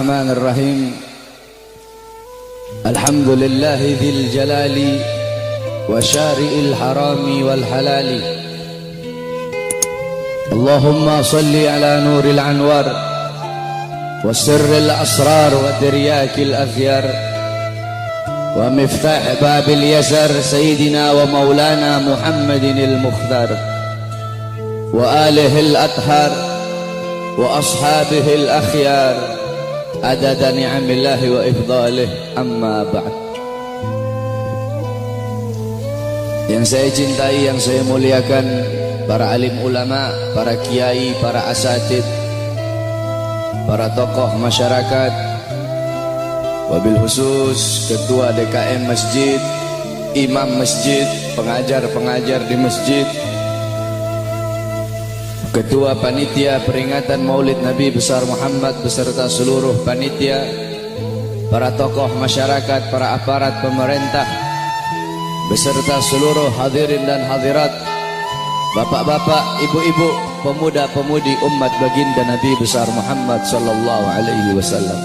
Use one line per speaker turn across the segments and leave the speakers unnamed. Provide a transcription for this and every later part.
الرحمن الرحيم الحمد لله ذي الجلال وشارئ الحرام والحلال اللهم صل على نور الأنوار وسر الأسرار وترياك الأخيار ومفتاح باب اليسر سيدنا ومولانا محمد المختار وآله الأطهار وأصحابه الأخيار عدد نعم الله وإفضاله أما بعد. Yang saya cintai, yang saya muliakan, para alim ulama, para kiai, para asatid, para tokoh masyarakat, wabil khusus ketua DKM masjid, imam masjid, pengajar-pengajar di masjid, ketua panitia peringatan Maulid Nabi besar Muhammad beserta seluruh panitia, para tokoh masyarakat, para aparat pemerintah beserta seluruh hadirin dan hadirat, bapak-bapak, ibu-ibu, pemuda-pemudi umat baginda Nabi besar Muhammad sallallahu alaihi wasallam.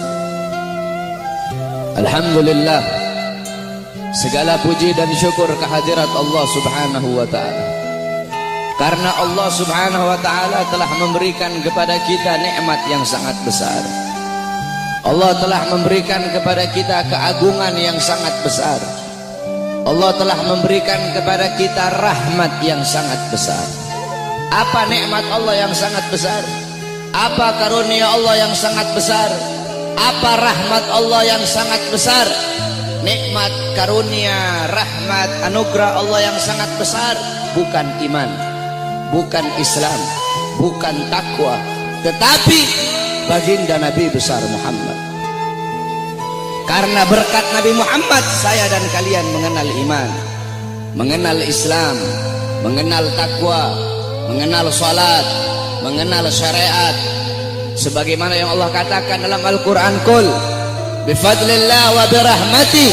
Alhamdulillah, segala puji dan syukur kehadirat Allah Subhanahu wa taala. Karena Allah Subhanahu wa taala telah memberikan kepada kita nikmat yang sangat besar. Allah telah memberikan kepada kita keagungan yang sangat besar. Allah telah memberikan kepada kita rahmat yang sangat besar. Apa nikmat Allah yang sangat besar? Apa karunia Allah yang sangat besar? Apa rahmat Allah yang sangat besar? Nikmat, karunia, rahmat, anugerah Allah yang sangat besar bukan iman, bukan Islam, bukan takwa, tetapi baginda Nabi besar Muhammad. Karena berkat Nabi Muhammad saya dan kalian mengenal iman, mengenal Islam, mengenal takwa, mengenal salat, mengenal syariat. Sebagaimana yang Allah katakan dalam Al-Quran, Qul bifadlillah wa birahmatih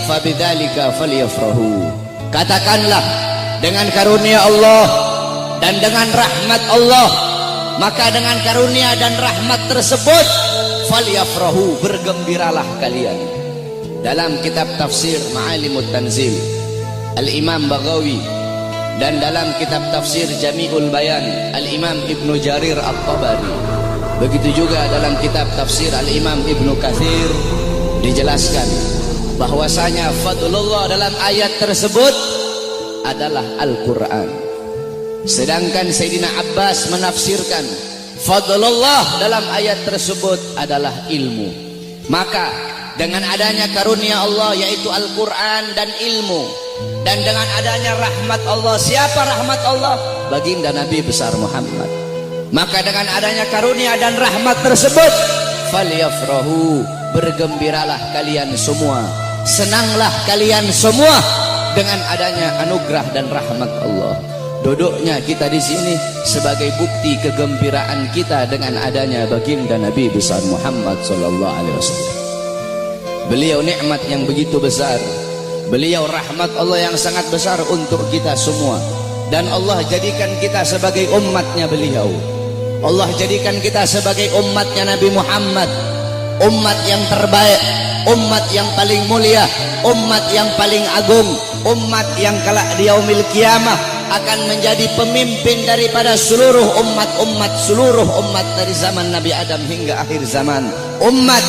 fabidzalika falyafrahu. Katakanlah, dengan karunia Allah dan dengan rahmat Allah, maka dengan karunia dan rahmat tersebut falyafrahu, bergembiralah kalian. Dalam kitab tafsir Ma'alimut Tanzil Al-Imam Baghawi, dan dalam kitab tafsir Jami'ul Bayan Al-Imam Ibnu Jarir At-Tabari, begitu juga dalam kitab tafsir Al-Imam Ibnu Katsir, dijelaskan bahwasanya fadlullah dalam ayat tersebut adalah Al-Quran. Sedangkan Sayyidina Abbas menafsirkan fadlullah dalam ayat tersebut adalah ilmu. Maka dengan adanya karunia Allah yaitu Al-Quran dan ilmu, dan dengan adanya rahmat Allah, siapa rahmat Allah? Baginda Nabi besar Muhammad. Maka dengan adanya karunia dan rahmat tersebut falyafrahu, bergembiralah kalian semua, senanglah kalian semua dengan adanya anugerah dan rahmat Allah. Duduknya kita di sini sebagai bukti kegembiraan kita dengan adanya baginda Nabi besar Muhammad sallallahu alaihi wasallam. Beliau nikmat yang begitu besar, beliau rahmat Allah yang sangat besar untuk kita semua, dan Allah jadikan kita sebagai umatnya beliau. Allah jadikan kita sebagai umatnya Nabi Muhammad, umat yang terbaik, umat yang paling mulia, umat yang paling agung, umat yang kelak di yaumil kiamah akan menjadi pemimpin daripada seluruh seluruh umat dari zaman Nabi Adam hingga akhir zaman. Umat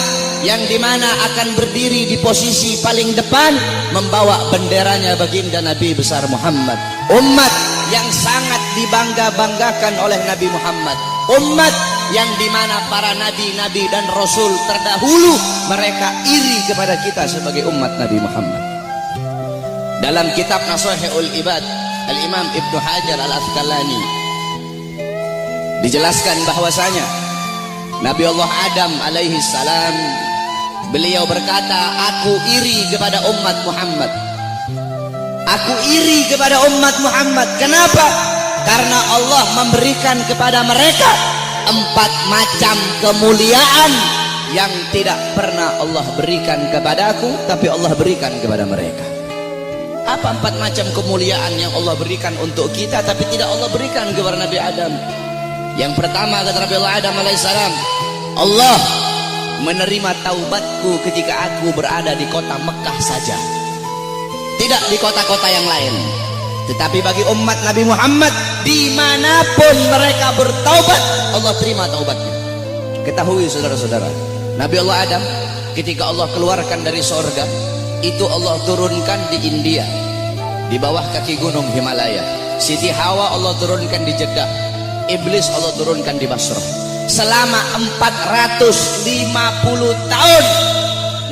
yang dimana akan berdiri di posisi paling depan membawa benderanya baginda Nabi besar Muhammad. Umat yang sangat dibangga-banggakan oleh Nabi Muhammad. Umat yang dimana para nabi-nabi dan rasul terdahulu mereka iri kepada kita sebagai umat Nabi Muhammad. Dalam kitab Nashihul Ibad Al-Imam Ibnu Hajar Al-Asqalani dijelaskan bahwasanya Nabi Allah Adam alaihi salam, beliau berkata, aku iri kepada umat Muhammad. Aku iri kepada umat Muhammad. Kenapa? Karena Allah memberikan kepada mereka 4 macam kemuliaan yang tidak pernah Allah berikan kepadaku, tapi Allah berikan kepada mereka. Apa 4 macam kemuliaan yang Allah berikan untuk kita tapi tidak Allah berikan kepada Nabi Adam? Yang pertama kata Nabi Allah Adam alaihissalam, Allah menerima taubatku ketika aku berada di kota Mekah saja, tidak di kota-kota yang lain. Tetapi bagi umat Nabi Muhammad, dimanapun mereka bertaubat, Allah terima taubatnya. Ketahui saudara-saudara, Nabi Allah Adam ketika Allah keluarkan dari sorga, itu Allah turunkan di India, di bawah kaki gunung Himalaya. Siti Hawa Allah turunkan di Jeddah, Iblis Allah turunkan di Basrah. Selama 450 tahun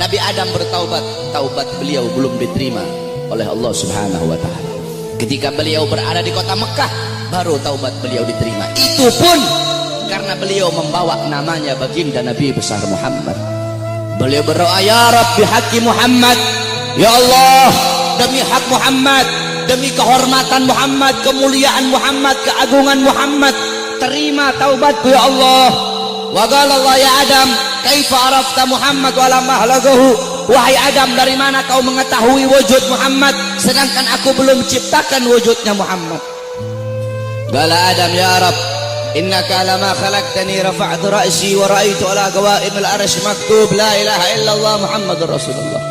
Nabi Adam bertaubat, taubat beliau belum diterima oleh Allah Subhanahu wa taala. Ketika beliau berada di kota Mekah, baru taubat beliau diterima. Itu pun karena beliau membawa namanya baginda Nabi besar Muhammad. Beliau berdoa, ya Rabb bihaqqi Muhammad, ya Allah, demi hak Muhammad, demi kehormatan Muhammad, kemuliaan Muhammad, keagungan Muhammad, terima taubatku ya Allah. Wa qala Allah ya Adam, kaifa arafta Muhammad wa lam ahlagahu? Wahai Adam, dari mana kau mengetahui wujud Muhammad sedangkan aku belum ciptakan wujudnya Muhammad? Qala Adam, ya Rabb, innaka lama khalaqtani rafa'tu ra'si wa ra'aitu ala qawaimil arsy maktub la ilaha illallah Muhammadur Rasulullah.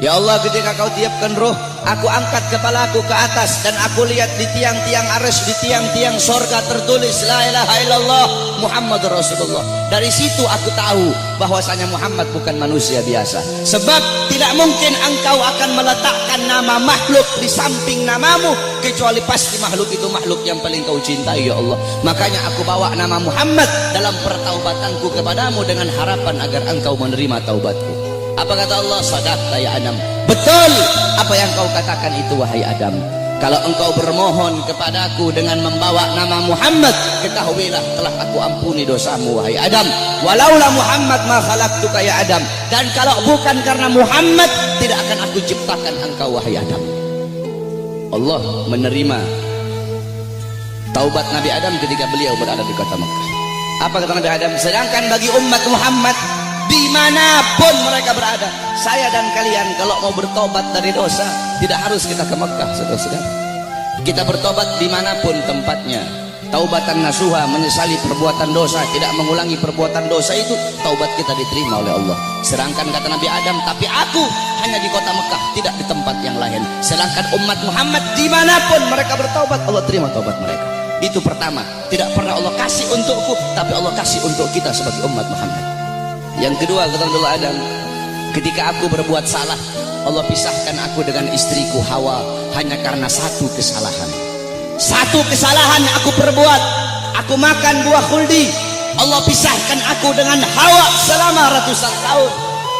Ya Allah, ketika kau tiupkan roh, aku angkat kepalaku ke atas dan aku lihat di tiang-tiang arsy, di tiang-tiang sorga tertulis la ilaha illallah Muhammadur Rasulullah. Dari situ aku tahu bahwasanya Muhammad bukan manusia biasa. Sebab tidak mungkin engkau akan meletakkan nama makhluk di samping namamu, kecuali pasti makhluk itu makhluk yang paling kau cintai ya Allah. Makanya aku bawa nama Muhammad dalam pertaubatanku kepadamu dengan harapan agar engkau menerima taubatku. Apa kata Allah? Sadaqta ya Adam. Betul apa yang kau katakan itu wahai Adam. Kalau engkau bermohon kepadaku dengan membawa nama Muhammad, ketahuilah telah aku ampuni dosamu wahai Adam. Walaula Muhammad ma khalaqtuka ya Adam. Dan kalau bukan karena Muhammad, tidak akan aku ciptakan engkau wahai Adam. Allah menerima taubat Nabi Adam ketika beliau berada di kota Mekah. Apa kata Nabi Adam? Sedangkan bagi umat Muhammad, dimanapun mereka berada, saya dan kalian kalau mau bertobat dari dosa, tidak harus kita ke Mekah, saudara-saudara. Kita bertobat dimanapun tempatnya. Taubatan nasuha, menyesali perbuatan dosa, tidak mengulangi perbuatan dosa, itu taubat kita diterima oleh Allah. Sedangkan kata Nabi Adam, tapi aku hanya di kota Mekah, tidak di tempat yang lain. Sedangkan umat Muhammad dimanapun mereka bertaubat, Allah terima taubat mereka. Itu pertama, tidak pernah Allah kasih untukku, tapi Allah kasih untuk kita sebagai umat Muhammad. Yang kedua kata Nabi Adam, ketika aku berbuat salah, Allah pisahkan aku dengan istriku Hawa hanya karena satu kesalahan. Satu kesalahan aku perbuat, aku makan buah khuldi, Allah pisahkan aku dengan Hawa selama ratusan tahun.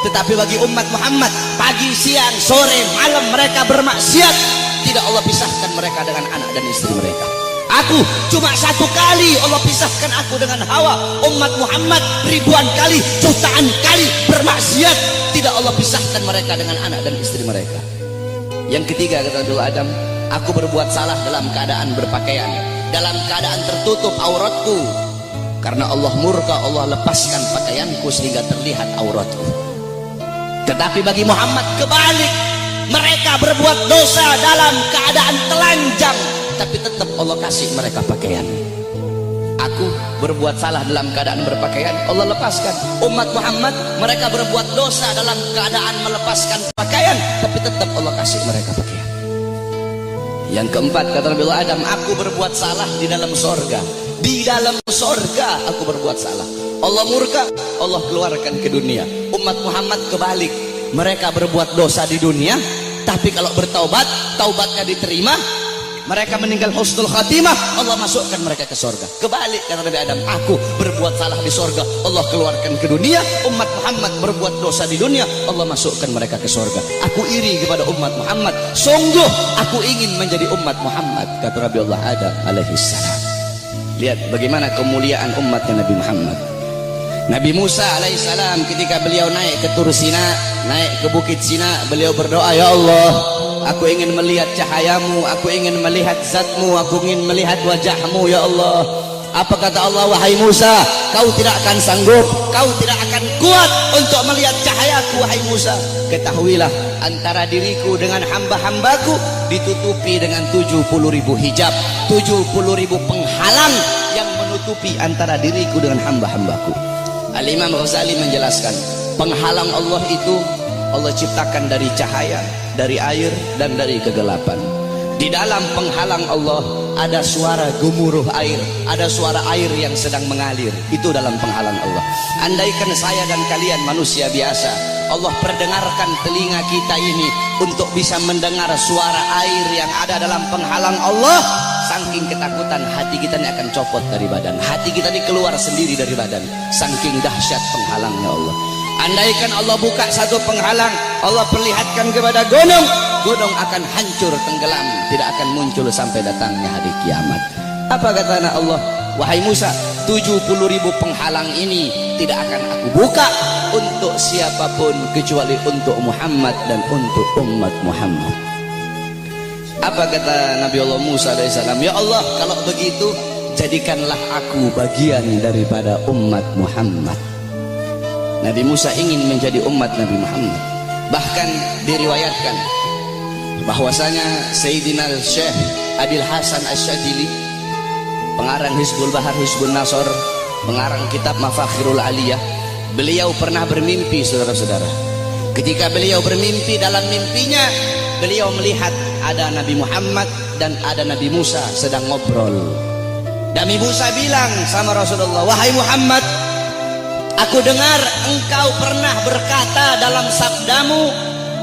Tetapi bagi umat Muhammad, pagi, siang, sore, malam mereka bermaksiat, tidak Allah pisahkan mereka dengan anak dan istri mereka. Aku cuma satu kali Allah pisahkan aku dengan Hawa. Umat Muhammad ribuan kali, jutaan kali bermaksiat, tidak Allah pisahkan mereka dengan anak dan istri mereka. Yang ketiga kata Nabi Adam, aku berbuat salah dalam keadaan berpakaian, dalam keadaan tertutup auratku. Karena Allah murka, Allah lepaskan pakaianku sehingga terlihat auratku. Tetapi bagi Muhammad kebalik, mereka berbuat dosa dalam keadaan telanjang, tapi tetap Allah kasih mereka pakaian. Aku berbuat salah dalam keadaan berpakaian, Allah lepaskan. Umat Muhammad mereka berbuat dosa dalam keadaan melepaskan pakaian, tapi tetap Allah kasih mereka pakaian. Yang keempat kata Nabi Adam, aku berbuat salah di dalam sorga. Di dalam sorga aku berbuat salah, Allah murka, Allah keluarkan ke dunia. Umat Muhammad kebalik, mereka berbuat dosa di dunia, tapi kalau bertaubat, taubatnya diterima, mereka meninggal husnul khatimah, Allah masukkan mereka ke sorga. Kebalik kata Nabi Adam, aku berbuat salah di sorga, Allah keluarkan ke dunia. Umat Muhammad berbuat dosa di dunia, Allah masukkan mereka ke sorga. Aku iri kepada umat Muhammad, sungguh aku ingin menjadi umat Muhammad, kata Nabi Allah Adam alaihissalam. Lihat bagaimana kemuliaan umatnya Nabi Muhammad. Nabi Musa alaihissalam ketika beliau naik ke Tur Sina, naik ke Bukit Sina, beliau berdoa, ya Allah, aku ingin melihat cahayamu, aku ingin melihat zatmu, aku ingin melihat wajahmu ya Allah. Apa kata Allah? Wahai Musa, kau tidak akan sanggup, kau tidak akan kuat untuk melihat cahayaku wahai Musa. Ketahuilah, antara diriku dengan hamba-hambaku ditutupi dengan 70.000 hijab, 70.000 penghalang yang menutupi antara diriku dengan hamba-hambaku. Al-Imam Ghazali menjelaskan, penghalang Allah itu Allah ciptakan dari cahaya, dari air, dan dari kegelapan. Di dalam penghalang Allah ada suara gemuruh air, ada suara air yang sedang mengalir. Itu dalam penghalang Allah. Andaikan saya dan kalian manusia biasa, Allah perdengarkan telinga kita ini untuk bisa mendengar suara air yang ada dalam penghalang Allah, saking ketakutan hati kita ini akan copot dari badan. Hati kita ini keluar sendiri dari badan, saking dahsyat penghalangnya Allah. Andaikan Allah buka satu penghalang, Allah perlihatkan kepada gunung, gunung akan hancur tenggelam, tidak akan muncul sampai datangnya hari kiamat. Apa kata anak Allah? Wahai Musa, 70.000 penghalang ini tidak akan aku buka untuk siapapun kecuali untuk Muhammad dan untuk umat Muhammad. Apa kata Nabi Allah Musa alaihissalam? Ya Allah, kalau begitu jadikanlah aku bagian daripada umat Muhammad. Nabi Musa ingin menjadi umat Nabi Muhammad. Bahkan diriwayatkan bahwasanya Sayyidina Syekh Abil Hasan Asy-Syadzili, pengarang Hizbul Bahar Hizbun Nasr, pengarang kitab Mafakhirul Aliyah, beliau pernah bermimpi, saudara-saudara. Ketika beliau bermimpi, dalam mimpinya beliau melihat ada Nabi Muhammad dan ada Nabi Musa sedang ngobrol. Nabi Musa bilang sama Rasulullah, wahai Muhammad, aku dengar engkau pernah berkata dalam sabdamu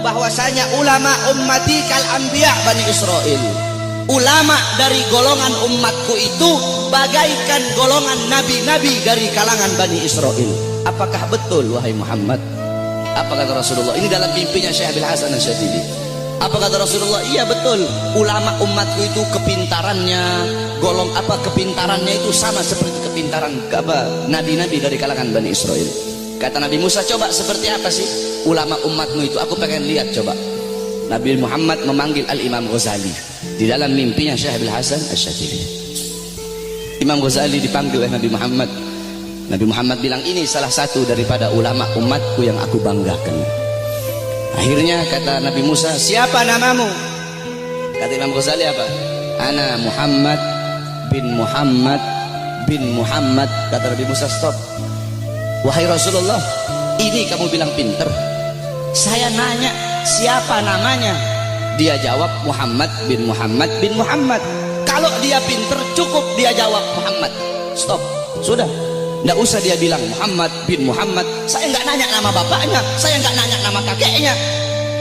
bahwasanya ulama ummati kal anbiya Bani Israel. Ulama dari golongan umatku itu bagaikan golongan nabi-nabi dari kalangan Bani Israel. Apakah betul wahai Muhammad? Apa kata Rasulullah? Ini dalam mimpinya Syekh Abil Hasan Asy-Syadzili. Apa kata Rasulullah? Iya betul, ulama umatku itu kepintarannya, kepintarannya itu sama seperti kepintaran nabi-nabi dari kalangan Bani Israel. Kata Nabi Musa, coba seperti apa sih ulama umatmu itu? Aku pengen lihat coba. Nabi Muhammad memanggil Al-Imam Ghazali di dalam mimpinya Syekh Abil Hasan Asy-Syadzili. Imam Ghazali dipanggil oleh Nabi Muhammad. Nabi Muhammad bilang, ini salah satu daripada ulama umatku yang aku banggakan. Akhirnya kata Nabi Musa, siapa namamu? Kata Imam Ghazali apa? Ana Muhammad bin Muhammad bin Muhammad. Kata Nabi Musa, stop. Wahai Rasulullah, ini kamu bilang pinter. Saya nanya siapa namanya? Dia jawab Muhammad bin Muhammad bin Muhammad. Kalau dia pinter cukup dia jawab Muhammad. Stop, sudah. Nggak usah dia bilang Muhammad bin Muhammad. Saya nggak nanya nama bapaknya, saya nggak nanya nama kakeknya.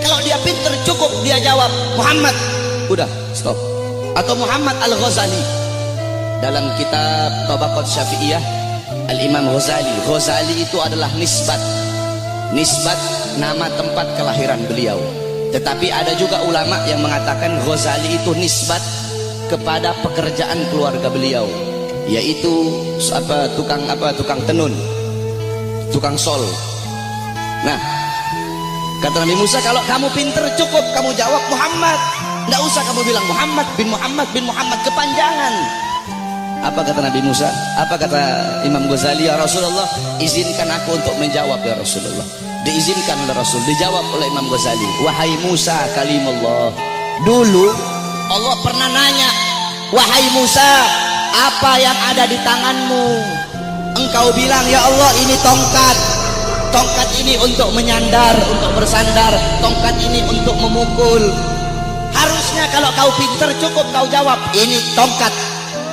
Kalau dia pinter cukup dia jawab Muhammad. Udah, stop. Atau Muhammad Al-Ghazali. Dalam kitab Tabaqat Syafi'iyah, Al-Imam Ghazali. Ghazali itu adalah nisbat nama tempat kelahiran beliau. Tetapi ada juga ulama yang mengatakan Ghazali itu nisbat kepada pekerjaan keluarga beliau, yaitu tukang tenun, tukang sol. Nah, kata Nabi Musa, kalau kamu pinter cukup kamu jawab Muhammad, nggak usah kamu bilang Muhammad bin Muhammad bin Muhammad, kepanjangan. Apa kata Nabi Musa? Apa kata Imam Ghazali? Ya Rasulullah, izinkan aku untuk menjawab ya Rasulullah. Diizinkan oleh Rasul, dijawab oleh Imam Ghazali, wahai Musa kalimullah. Dulu Allah pernah nanya, wahai Musa, apa yang ada di tanganmu? Engkau bilang, ya Allah ini tongkat. Tongkat ini untuk menyandar, untuk bersandar. Tongkat ini untuk memukul. Harusnya kalau kau pinter cukup kau jawab, ini tongkat.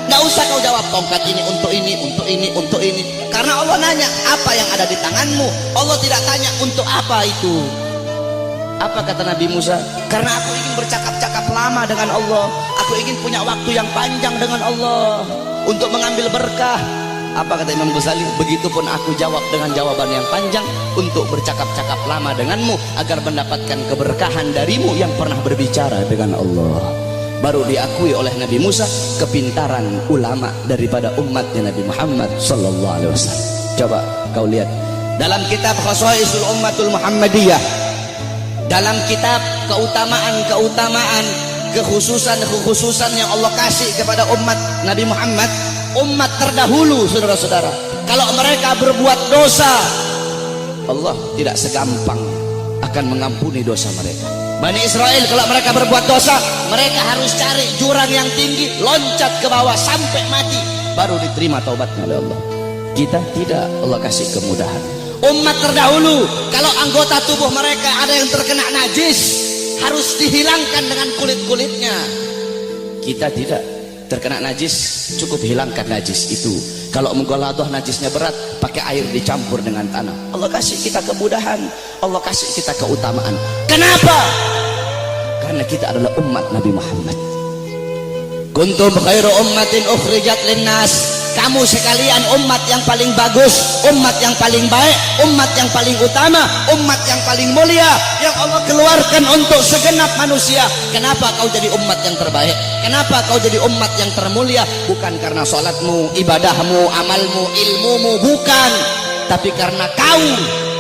Nggak usah kau jawab tongkat ini untuk ini, untuk ini, untuk ini. Karena Allah nanya apa yang ada di tanganmu. Allah tidak tanya untuk apa itu. Apa kata Nabi Musa? Karena aku ingin bercakap-cakap lama dengan Allah. Aku ingin punya waktu yang panjang dengan Allah untuk mengambil berkah. Apa kata Imam Ghazali? Begitupun aku jawab dengan jawaban yang panjang untuk bercakap-cakap lama denganmu agar mendapatkan keberkahan darimu yang pernah berbicara dengan Allah. Baru diakui oleh Nabi Musa kepintaran ulama daripada umatnya Nabi Muhammad sallallahu alaihi wasallam. Coba kau lihat dalam kitab Khasaisul Ummatul Muhammadiyah, dalam kitab keutamaan kekhususan yang Allah kasih kepada umat Nabi Muhammad, umat terdahulu, saudara-saudara, kalau mereka berbuat dosa, Allah tidak segampang akan mengampuni dosa mereka. Bani Israel kalau mereka berbuat dosa, mereka harus cari jurang yang tinggi, loncat ke bawah sampai mati, baru diterima taubatnya oleh Allah. Kita tidak, Allah kasih kemudahan.
Umat terdahulu kalau anggota tubuh mereka ada yang terkena najis harus dihilangkan dengan kulit-kulitnya.
Kita tidak, terkena najis cukup hilangkan najis itu. Kalau menggoladoh najisnya berat, pakai air dicampur dengan tanah. Allah kasih kita kemudahan, Allah kasih kita keutamaan.
Kenapa?
Karena kita adalah umat Nabi Muhammad.
Kuntum khairu ummatin ukhrijat linnas. Kamu sekalian umat yang paling bagus, umat yang paling baik, umat yang paling utama, umat yang paling mulia yang Allah keluarkan untuk segenap manusia. Kenapa kau jadi umat yang terbaik? Kenapa kau jadi umat yang termulia? Bukan karena salatmu, ibadahmu, amalmu, ilmumu, bukan. Tapi karena kau,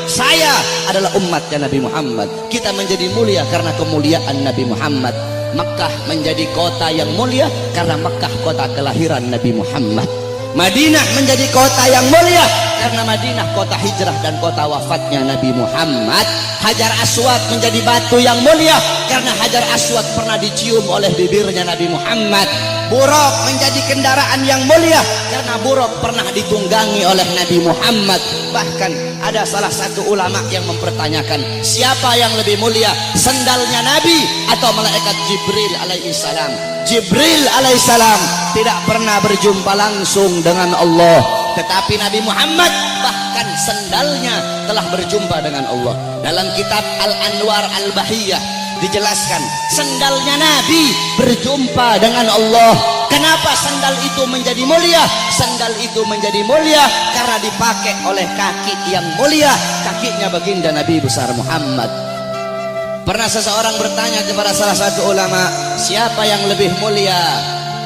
saya adalah umatnya Nabi Muhammad. Kita menjadi mulia karena kemuliaan Nabi Muhammad. Makkah menjadi kota yang mulia karena Makkah kota kelahiran Nabi Muhammad. Madinah menjadi kota yang mulia karena Madinah kota hijrah dan kota wafatnya Nabi Muhammad. Hajar Aswad menjadi batu yang mulia karena Hajar Aswad pernah dicium oleh bibirnya Nabi Muhammad. Buraq menjadi kendaraan yang mulia karena Buraq pernah ditunggangi oleh Nabi Muhammad. Bahkan ada salah satu ulama yang mempertanyakan, siapa yang lebih mulia, sendalnya Nabi atau malaikat Jibril alaihissalam? Jibril alaihissalam tidak pernah berjumpa langsung dengan Allah, tetapi Nabi Muhammad bahkan sendalnya telah berjumpa dengan Allah. Dalam kitab Al-Anwar Al-Bahiyah dijelaskan sendalnya Nabi berjumpa dengan Allah. Kenapa sandal itu menjadi mulia? Sandal itu menjadi mulia karena dipakai oleh kaki yang mulia, kakinya baginda Nabi besar Muhammad. Pernah seseorang bertanya kepada salah satu ulama, siapa yang lebih mulia,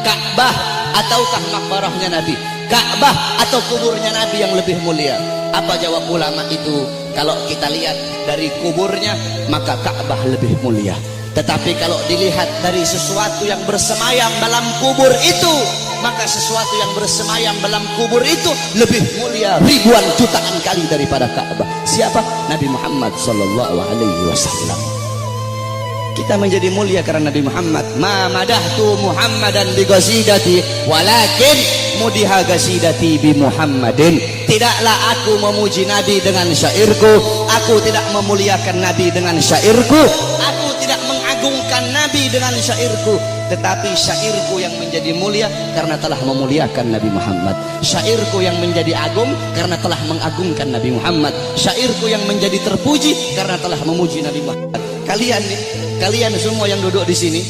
Ka'bah ataukah makbarahnya Nabi? Ka'bah atau kuburnya Nabi yang lebih mulia? Apa jawab ulama itu? Kalau kita lihat dari kuburnya, maka Ka'bah lebih mulia. Tetapi kalau dilihat dari sesuatu yang bersemayam dalam kubur itu, maka sesuatu yang bersemayam dalam kubur itu lebih mulia ribuan jutaan kali daripada Ka'bah. Siapa? Nabi Muhammad sallallahu alaihi wasallam. Kita menjadi mulia karena Nabi Muhammad. Ma madahtu Muhammadan bi qasidati walakin mudiha qasidati bi Muhammadin. Tidaklah aku memuji Nabi dengan syairku, aku tidak memuliakan Nabi dengan syairku, aku tidak mengagungkan Nabi dengan syairku, tetapi syairku yang menjadi mulia karena telah memuliakan Nabi Muhammad. Syairku yang menjadi agung karena telah mengagungkan Nabi Muhammad. Syairku yang menjadi terpuji karena telah memuji Nabi Muhammad. Kalian semua yang duduk di sini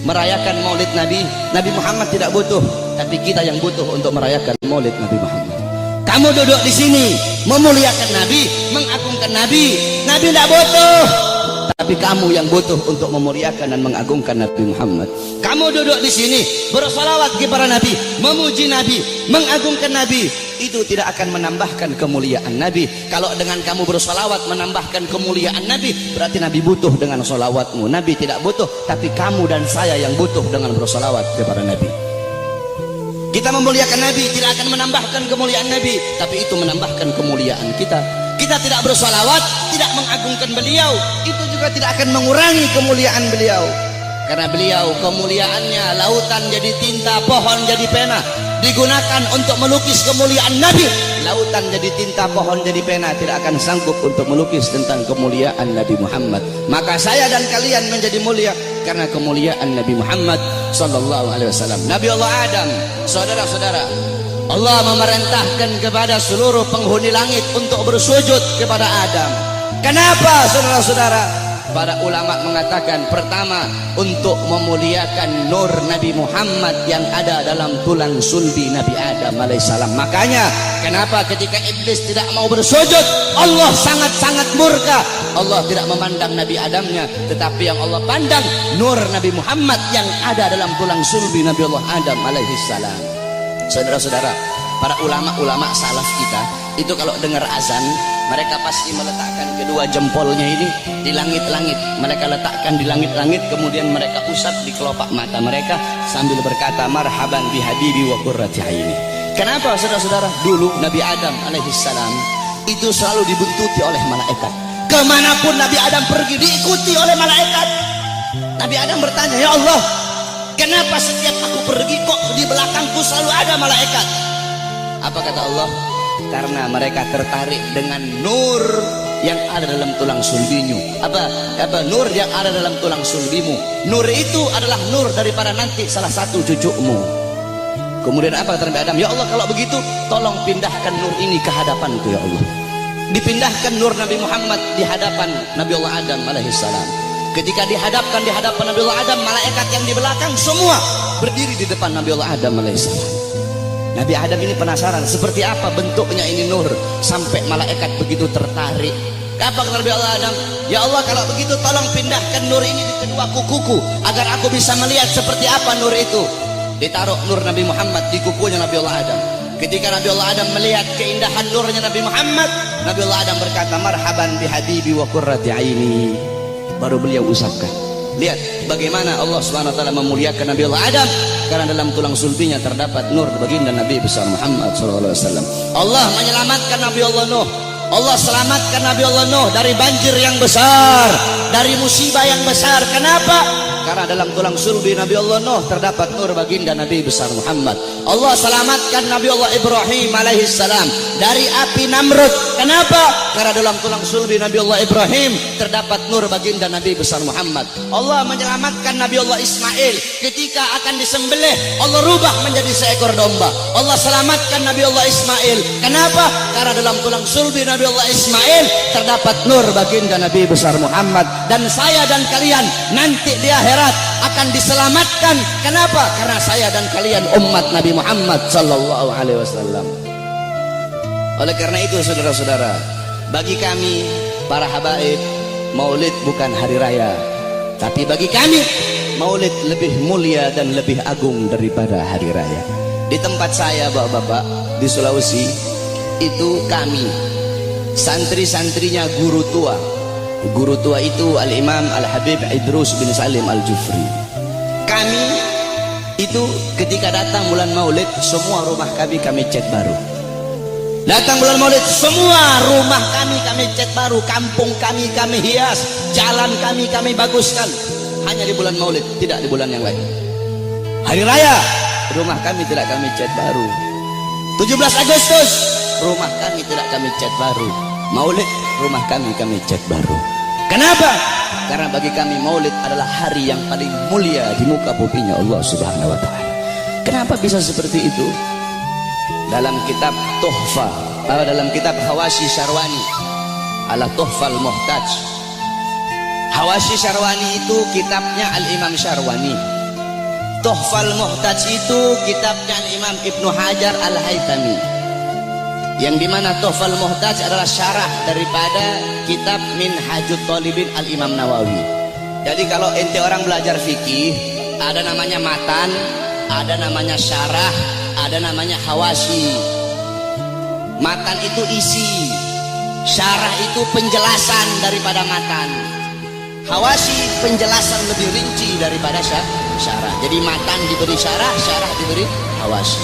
merayakan Maulid Nabi. Nabi Muhammad tidak butuh, tapi kita yang butuh untuk merayakan Maulid Nabi Muhammad. Kamu duduk di sini memuliakan Nabi, mengagungkan Nabi. Nabi tidak butuh, tapi kamu yang butuh untuk memuliakan dan mengagungkan Nabi Muhammad. Kamu duduk di sini bersolawat kepada Nabi, memuji Nabi, mengagungkan Nabi. Itu tidak akan menambahkan kemuliaan Nabi. Kalau dengan kamu bersolawat menambahkan kemuliaan Nabi, berarti Nabi butuh dengan solawatmu. Nabi tidak butuh, tapi kamu dan saya yang butuh dengan bersolawat kepada Nabi. Kita memuliakan Nabi tidak akan menambahkan kemuliaan Nabi, tapi itu menambahkan kemuliaan kita. Kita tidak bersolawat, tidak mengagungkan beliau, itu juga tidak akan mengurangi kemuliaan beliau. Karena beliau kemuliaannya lautan jadi tinta, pohon jadi pena, digunakan untuk melukis kemuliaan Nabi. Lautan jadi tinta, pohon jadi pena, tidak akan sanggup untuk melukis tentang kemuliaan Nabi Muhammad. Maka saya dan kalian menjadi mulia karena kemuliaan Nabi Muhammad sallallahu alaihi wasallam. Nabi Allah Adam, saudara-saudara, Allah memerintahkan kepada seluruh penghuni langit untuk bersujud kepada Adam. Kenapa, saudara-saudara? Para ulama mengatakan, pertama, untuk memuliakan nur Nabi Muhammad yang ada dalam tulang sulbi Nabi Adam alaihissalam. Makanya kenapa ketika iblis tidak mau bersujud, Allah sangat-sangat murka. Allah tidak memandang Nabi Adamnya, tetapi yang Allah pandang nur Nabi Muhammad yang ada dalam tulang sulbi Nabi Allah Adam alaihissalam. Saudara-saudara, para ulama-ulama salaf kita itu kalau dengar azan, mereka pasti meletakkan kedua jempolnya ini di langit-langit. Mereka letakkan di langit-langit, kemudian mereka usap di kelopak mata mereka sambil berkata, marhaban bi habibi wa qurrati aini. Kenapa, saudara-saudara? Dulu Nabi Adam alaihissalam itu selalu dibuntuti oleh malaikat. Kemanapun Nabi Adam pergi diikuti oleh malaikat. Nabi Adam bertanya, ya Allah, kenapa setiap aku pergi kok di belakangku selalu ada malaikat? Apa kata Allah? Karena mereka tertarik dengan nur yang ada dalam tulang sulbimu. Apa nur yang ada dalam tulang sulbimu. Nur itu adalah nur daripada nanti salah satu cucumu. Kemudian apa kata Nabi Adam? Ya Allah, kalau begitu tolong pindahkan nur ini ke hadapanku ya Allah. Dipindahkan nur Nabi Muhammad di hadapan Nabi Allah Adam alaihissalam. Ketika dihadapkan di hadapan Nabi Allah Adam, malaikat yang di belakang semua berdiri di depan Nabi Allah Adam alaihissalam. Nabi Adam ini penasaran seperti apa bentuknya ini nur sampai malaikat begitu tertarik. Apa kata Nabi Allah Adam? Ya Allah, kalau begitu tolong pindahkan nur ini di kedua kukuku agar aku bisa melihat seperti apa nur itu. Ditaruh nur Nabi Muhammad di kukunya Nabi Allah Adam. Ketika Nabi Allah Adam melihat keindahan nurnya Nabi Muhammad, Nabi Allah Adam berkata, marhaban bihabibi wa qurrati aini. Baru beliau usapkan. Lihat bagaimana Allah SWT memuliakan Nabi Allah Adam, karena dalam tulang sulbinya terdapat nur baginda Nabi besar Muhammad SAW. Allah menyelamatkan Nabi Allah Nuh. Allah selamatkan Nabi Allah Nuh dari banjir yang besar, dari musibah yang besar. Kenapa? Karena dalam tulang sulbi Nabi Allah Nuh terdapat nur baginda Nabi besar Muhammad. Allah selamatkan Nabi Allah Ibrahim alaihissalam dari api Namrud. Kenapa? Karena dalam tulang sulbi Nabi Allah Ibrahim terdapat nur baginda Nabi besar Muhammad. Allah menyelamatkan Nabi Allah Ismail ketika akan disembelih, Allah rubah menjadi seekor domba. Allah selamatkan Nabi Allah Ismail. Kenapa? Karena dalam tulang sulbi Nabi Allah Ismail terdapat nur baginda Nabi besar Muhammad. Dan saya dan kalian nanti di akhirat akan diselamatkan. Kenapa? Karena saya dan kalian umat Nabi Muhammad sallallahu alaihi wasallam. Oleh karena itu saudara-saudara, bagi kami para habaib, maulid bukan hari raya, tapi bagi kami maulid lebih mulia dan lebih agung daripada hari raya. Di tempat saya bapak-bapak di Sulawesi itu kami santri-santrinya guru tua. Guru tua itu Al-Imam Al-Habib Idrus bin Salim Al-Jufri. Kami itu ketika datang bulan maulid, semua rumah kami cat baru. Datang bulan maulid, semua rumah kami cat baru, kampung kami hias, jalan kami baguskan. Hanya di bulan maulid, tidak di bulan yang lain. Hari raya, rumah kami tidak kami cat baru. 17 Agustus, rumah kami tidak kami cat baru. Maulid, rumah kami cat baru. Kenapa? Karena bagi kami maulid adalah hari yang paling mulia di muka buminya Allah Subhanahu wa taala. Kenapa bisa seperti itu? Dalam kitab Tuhfa, dalam kitab Hawashi Syarwani ala Tuhfal Muhtaj. Hawashi Syarwani itu kitabnya Al-Imam Syarwani. Tuhfal Muhtaj itu kitabnya Al-Imam Ibnu Hajar Al-Haytami, yang dimana Tuhfal Muhtaj adalah syarah daripada kitab Minhajut Thalibin Al-Imam Nawawi. Jadi kalau ente orang belajar fikih, ada namanya matan, ada namanya syarah, ada namanya hawashi. Matan itu isi, syarah itu penjelasan daripada matan, hawashi penjelasan lebih rinci daripada syarah. Jadi matan diberi syarah, syarah diberi hawashi.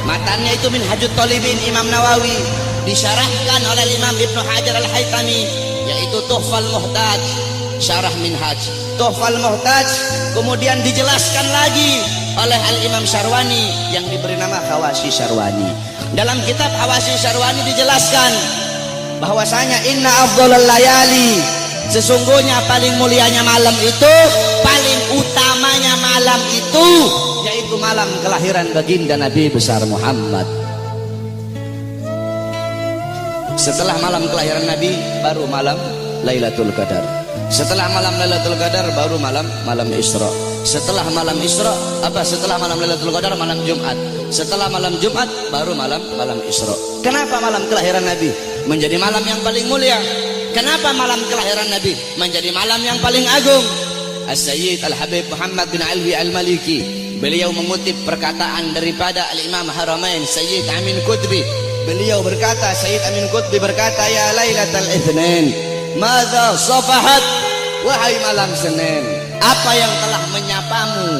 Matannya itu Minhajut Thalibin Imam Nawawi, disyarahkan oleh Imam Ibnu Hajar Al-Haytami, yaitu Tuhfal Muhtaj, syarah Minhaj. Tuhfal Muhtaj kemudian dijelaskan lagi oleh Al-Imam Syarwani yang diberi nama Hawashi Syarwani. Dalam kitab Hawashi Syarwani dijelaskan bahwasanya inna afdhalal layali, sesungguhnya paling mulianya malam itu, paling utamanya malam itu, yaitu malam kelahiran baginda Nabi besar Muhammad. Setelah malam kelahiran Nabi baru malam Lailatul Qadar. Setelah malam Lailatul Qadar baru malam Isra. Setelah malam Isra setelah malam Lailatul Qadar malam Jumat. Setelah malam Jumat baru malam Isra. Kenapa malam kelahiran Nabi menjadi malam yang paling mulia? Kenapa malam kelahiran Nabi menjadi malam yang paling agung? As-Sayyid Al-Habib Muhammad bin Alwi Al-Maliki, beliau mengutip perkataan daripada Al-Imam Haramain Sayyid Amin Qutbi. Beliau berkata, Sayyid Amin Qutbi berkata, ya Lailatul Itsnain, madza safahat, wahai malam Senin, apa yang telah menyapamu?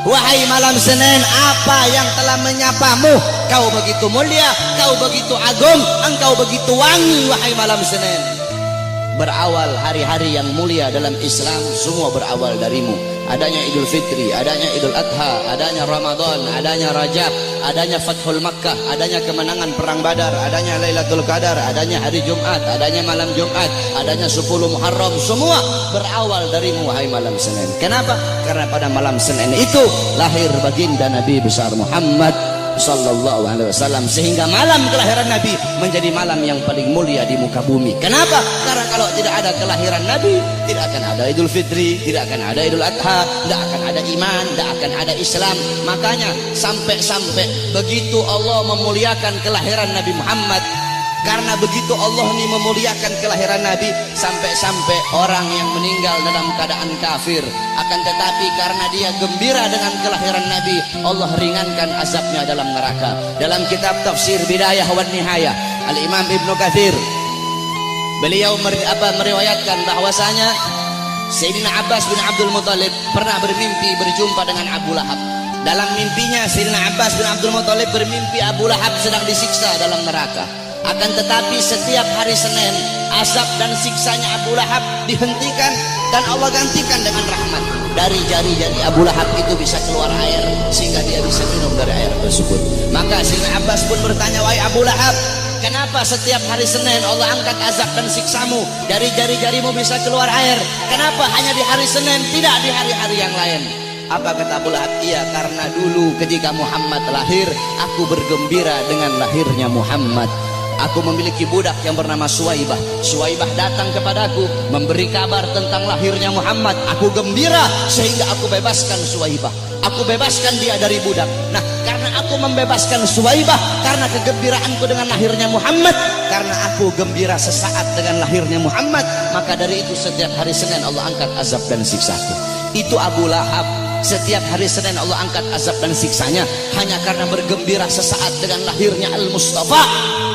Wahai malam Senin, apa yang telah menyapamu? Kau begitu mulia, kau begitu agung, engkau begitu wangi, wahai malam Senin. berawal hari-hari yang mulia dalam Islam, semua berawal darimu. Adanya Idul Fitri, adanya Idul Adha, adanya Ramadan, adanya Rajab, adanya Fathul Makkah, adanya kemenangan perang Badar, adanya Lailatul Qadar, adanya hari Jumat, adanya malam Jumat, adanya 10 Muharram, semua berawal darimu wahai malam Senin. Kenapa? Karena pada malam Senin itu lahir baginda Nabi besar Muhammad sallallahu alaihi wasallam, sehingga malam kelahiran Nabi menjadi malam yang paling mulia di muka bumi. Kenapa? Karena kalau tidak ada kelahiran Nabi, tidak akan ada Idul Fitri, tidak akan ada Idul Adha, tidak akan ada iman, tidak akan ada Islam. Makanya sampai-sampai begitu Allah memuliakan kelahiran Nabi Muhammad, karena begitu Allah ini memuliakan kelahiran Nabi, sampai-sampai orang yang meninggal dalam keadaan kafir, akan tetapi karena dia gembira dengan kelahiran Nabi, Allah ringankan azabnya dalam neraka. Dalam kitab tafsir Bidayah wa Nihayah, Al-Imam Ibnu Katsir beliau meriwayatkan bahwasanya Sayyidina Abbas bin Abdul Muthalib pernah bermimpi berjumpa dengan Abu Lahab. Dalam mimpinya Sayyidina Abbas bin Abdul Muthalib bermimpi Abu Lahab sedang disiksa dalam neraka. Akan tetapi setiap hari Senin azab dan siksanya Abu Lahab dihentikan dan Allah gantikan dengan rahmat. Dari jari-jari Abu Lahab itu bisa keluar air sehingga dia bisa minum dari air tersebut. Maka Sayyidina Abbas pun bertanya, wahai Abu Lahab, kenapa setiap hari Senin Allah angkat azab dan siksamu? Dari jari-jarimu bisa keluar air. Kenapa hanya di hari Senin, tidak di hari-hari yang lain? Apa kata Abu Lahab? Iya, karena dulu ketika Muhammad lahir, aku bergembira dengan lahirnya Muhammad. Aku memiliki budak yang bernama Suwaibah. Suwaibah datang kepadaku memberi kabar tentang lahirnya Muhammad. Aku gembira sehingga aku bebaskan Suwaibah. Aku bebaskan dia dari budak. Nah, karena aku membebaskan Suwaibah, karena kegembiraanku dengan lahirnya Muhammad, karena aku gembira sesaat dengan lahirnya Muhammad, maka dari itu setiap hari Senin Allah angkat azab dan siksaku. Itu Abu Lahab. Setiap hari Senin Allah angkat azab dan siksanya hanya karena bergembira sesaat dengan lahirnya Al-Mustafa.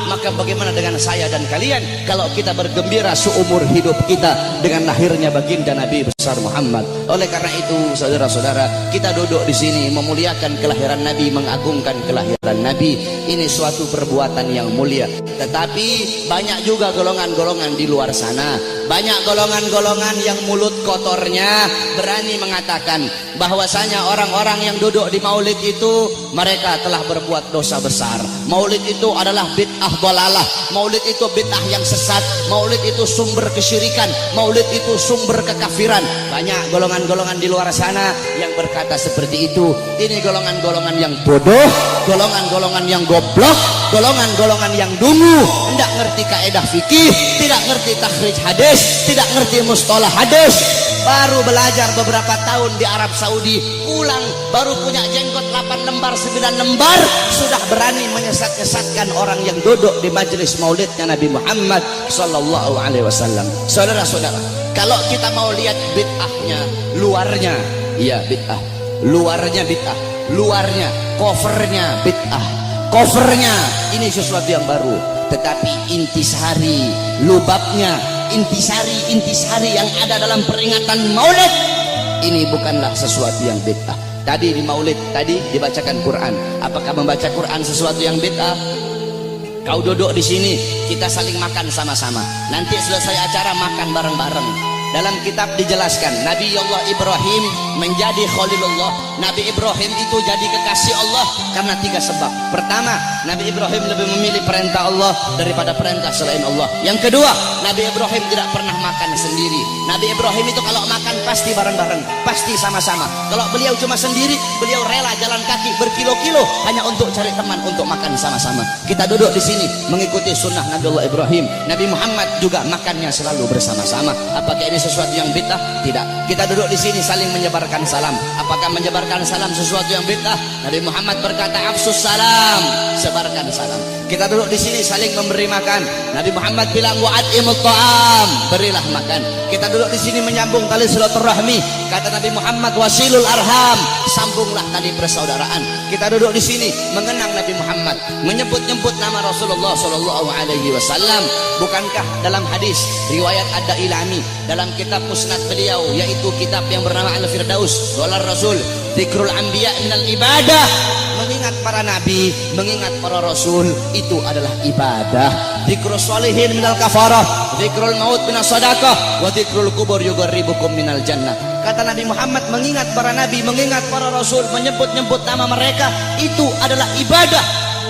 Maka bagaimana dengan saya dan kalian kalau kita bergembira seumur hidup kita dengan lahirnya baginda Nabi besar Muhammad? Oleh karena itu, saudara-saudara, kita duduk di sini memuliakan kelahiran Nabi, mengagungkan kelahiran Nabi. Ini suatu perbuatan yang mulia. Tetapi banyak juga golongan-golongan di luar sana, banyak golongan-golongan yang mulut kotornya berani mengatakan bahwasanya orang-orang yang duduk di maulid itu mereka telah berbuat dosa besar. Maulid itu adalah bid'ah dhalalah, maulid itu bid'ah yang sesat, maulid itu sumber kesyirikan, maulid itu sumber kekafiran. Banyak golongan-golongan di luar sana yang berkata seperti itu. Ini golongan-golongan yang bodoh, golongan-golongan yang goblok, golongan-golongan yang dungu, tidak ngerti kaidah fikih, tidak ngerti takhrij hadis, tidak ngerti mustalah hadis. Baru belajar beberapa tahun di Arab Saudi, pulang baru punya jenggot 8 lembar 9 lembar, sudah berani menyesat-nyesatkan orang yang duduk di majelis maulidnya Nabi Muhammad sallallahu alaihi wasallam. Saudara-saudara, kalau kita mau lihat bid'ahnya, luarnya iya bid'ah, luarnya bid'ah, luarnya covernya bid'ah, covernya ini sesuatu yang baru, tetapi intisari, lubabnya, intisari yang ada dalam peringatan maulid ini bukanlah sesuatu yang bid'ah. Tadi di maulid tadi dibacakan Quran. Apakah membaca Quran sesuatu yang bid'ah? Kau duduk di sini, kita saling makan sama-sama. Nanti selesai acara makan bareng-bareng. Dalam kitab dijelaskan Nabi Allah Ibrahim menjadi Khalilullah. Nabi Ibrahim itu jadi kekasih Allah karena 3 sebab. Pertama, Nabi Ibrahim lebih memilih perintah Allah daripada perintah selain Allah. Yang kedua, Nabi Ibrahim tidak pernah makan sendiri. Nabi Ibrahim itu kalau makan pasti bareng-bareng, pasti sama-sama. Kalau beliau cuma sendiri, beliau rela jalan kaki berkilo-kilo hanya untuk cari teman untuk makan sama-sama. Kita duduk di sini mengikuti sunnah Nabi Allah Ibrahim. Nabi Muhammad juga makannya selalu bersama-sama. Apakah ini sesuatu yang bid'ah? Tidak. Kita duduk di sini saling menyebarkan salam. Apakah menyebarkan salam sesuatu yang bid'ah? Nabi Muhammad berkata, afsus salam, sebarkan salam. Kita duduk di sini saling memberi makan. Nabi Muhammad bilang, wa'at'imut ta'am, berilah makan. Kita duduk di sini menyambung tali silaturahmi. Kata Nabi Muhammad, wasilul arham, sambunglah tali persaudaraan. Kita duduk di sini mengenang Nabi Muhammad, menyebut-nyebut nama Rasulullah sallallahu alaihi wasallam. Bukankah dalam hadis riwayat Ad-Dailami dalam kitab musnad beliau, yaitu kitab yang bernama Al-Firdaus, qala Rasul, dzikrul anbiya minal ibadah, mengingat para nabi, mengingat para rasul itu adalah ibadah. dzikrus sholihin minal kafarah, dzikrul maut minas sadaqah, wa dzikrul kubur yuqarribukum minal jannah. Kata Nabi Muhammad, mengingat para nabi, mengingat para rasul, menyebut-nyebut nama mereka itu adalah ibadah.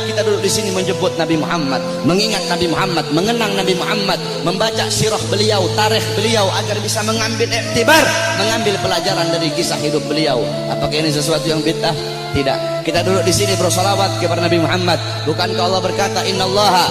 Kita duduk di sini menyebut Nabi Muhammad, mengingat Nabi Muhammad, mengenang Nabi Muhammad, membaca sirah beliau, tarikh beliau agar bisa mengambil iktibar, mengambil pelajaran dari kisah hidup beliau. Apakah ini sesuatu yang bid'ah? Tidak. Kita duduk di sini bersolawat kepada Nabi Muhammad. Bukankah Allah berkata, Innallaha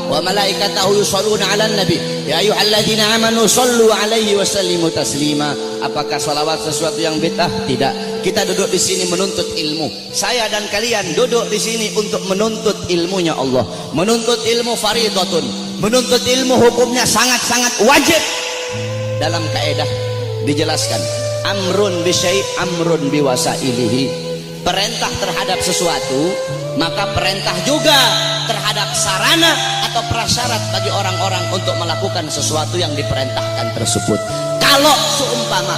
wa malaikatahu yusholluna 'alan nabi ya ayyuhalladzina amanu shollu 'alaihi wa sallimu taslima. Apakah salawat sesuatu yang bid'ah? Tidak. Kita duduk di sini menuntut ilmu. Saya dan kalian duduk di sini untuk menuntut ilmunya Allah. Menuntut ilmu fardhatun. Menuntut ilmu hukumnya sangat-sangat wajib. Dalam kaidah dijelaskan, amrun bi syai' amrun bi wasailihi. Perintah terhadap sesuatu, maka perintah juga terhadap sarana atau prasyarat bagi orang-orang untuk melakukan sesuatu yang diperintahkan tersebut. Kalau seumpama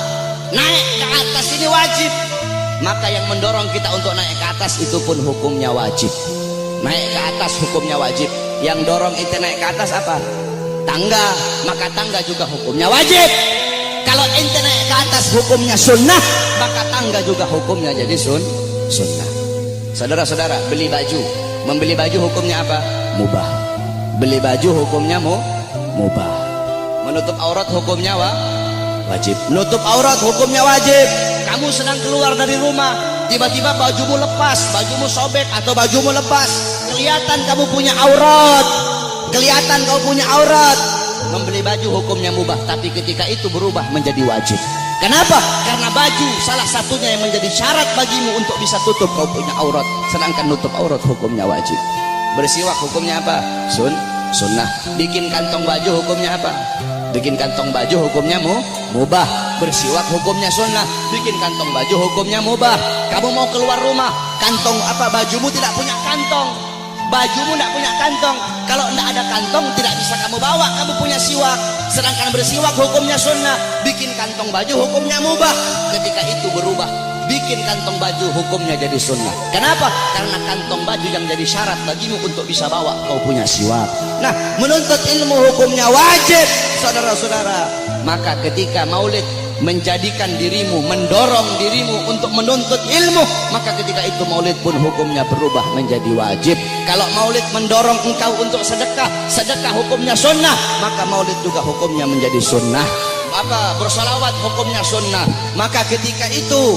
naik ke atas ini wajib, maka yang mendorong kita untuk naik ke atas itu pun hukumnya wajib. Naik ke atas hukumnya wajib. Yang dorong itu naik ke atas apa? Tangga, maka tangga juga hukumnya wajib. Kalau ente naik ke atas hukumnya sunnah, maka tangga juga hukumnya jadi sunnah. Saudara-saudara, beli baju, membeli baju hukumnya apa? Mubah. Beli baju hukumnya mubah. Menutup aurat hukumnya wajib. Menutup aurat hukumnya wajib. Kamu sedang keluar dari rumah, tiba-tiba bajumu lepas, bajumu sobek atau bajumu lepas, kelihatan kamu punya aurat, kelihatan kamu punya aurat. Membeli baju hukumnya mubah, tapi ketika itu berubah menjadi wajib. Kenapa? Karena baju salah satunya yang menjadi syarat bagimu untuk bisa tutup kau punya aurat, sedangkan nutup aurat hukumnya wajib. Bersiwak hukumnya apa? Sunnah. Bikin kantong baju hukumnya apa? Bikin kantong baju hukumnya mubah. Bersiwak hukumnya sunnah. Bikin kantong baju hukumnya mubah. Kamu mau keluar rumah, kantong apa? Bajumu tidak punya kantong. Bajumu tidak punya kantong. Kalau tidak ada kantong tidak bisa kamu bawa. Kamu punya siwak. Sedangkan bersiwak hukumnya sunnah. Bikin kantong baju hukumnya mubah. Ketika itu berubah, bikin kantong baju hukumnya jadi sunnah. Kenapa? Karena kantong baju yang jadi syarat bagimu untuk bisa bawa kau punya siwak. Nah, menuntut ilmu hukumnya wajib, saudara-saudara. Maka ketika maulid menjadikan dirimu, mendorong dirimu untuk menuntut ilmu, maka ketika itu maulid pun hukumnya berubah menjadi wajib. Kalau maulid mendorong engkau untuk sedekah, sedekah hukumnya sunnah, maka maulid juga hukumnya menjadi sunnah. Bersolawat hukumnya sunnah, maka ketika itu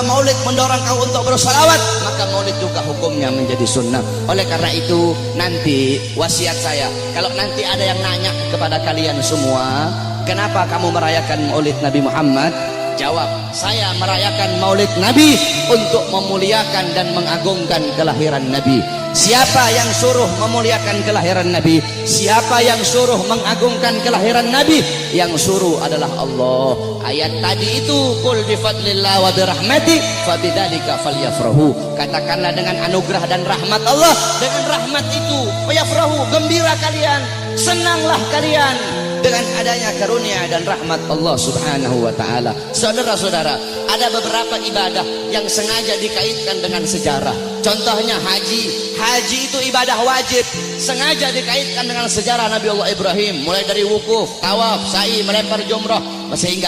maulid mendorong kau untuk bersolawat, maka maulid juga hukumnya menjadi sunnah. Oleh karena itu nanti wasiat saya, kalau nanti ada yang nanya kepada kalian semua, kenapa kamu merayakan maulid Nabi Muhammad? Jawab, saya merayakan maulid Nabi untuk memuliakan dan mengagungkan kelahiran Nabi. Siapa yang suruh memuliakan kelahiran Nabi? Siapa yang suruh mengagungkan kelahiran Nabi? Yang suruh adalah Allah. Ayat tadi itu, qul bi fadlillah wa bi rahmati fabidzalika falyafrahu. Katakanlah dengan anugerah dan rahmat Allah, dengan rahmat itu fayafrahu, gembira kalian, senanglah kalian dengan adanya karunia dan rahmat Allah subhanahu wa ta'ala. Saudara-saudara, ada beberapa ibadah yang sengaja dikaitkan dengan sejarah. Contohnya haji. Haji itu ibadah wajib, sengaja dikaitkan dengan sejarah Nabi Allah Ibrahim, mulai dari wukuf, tawaf, sa'i, melempar jumrah, sehingga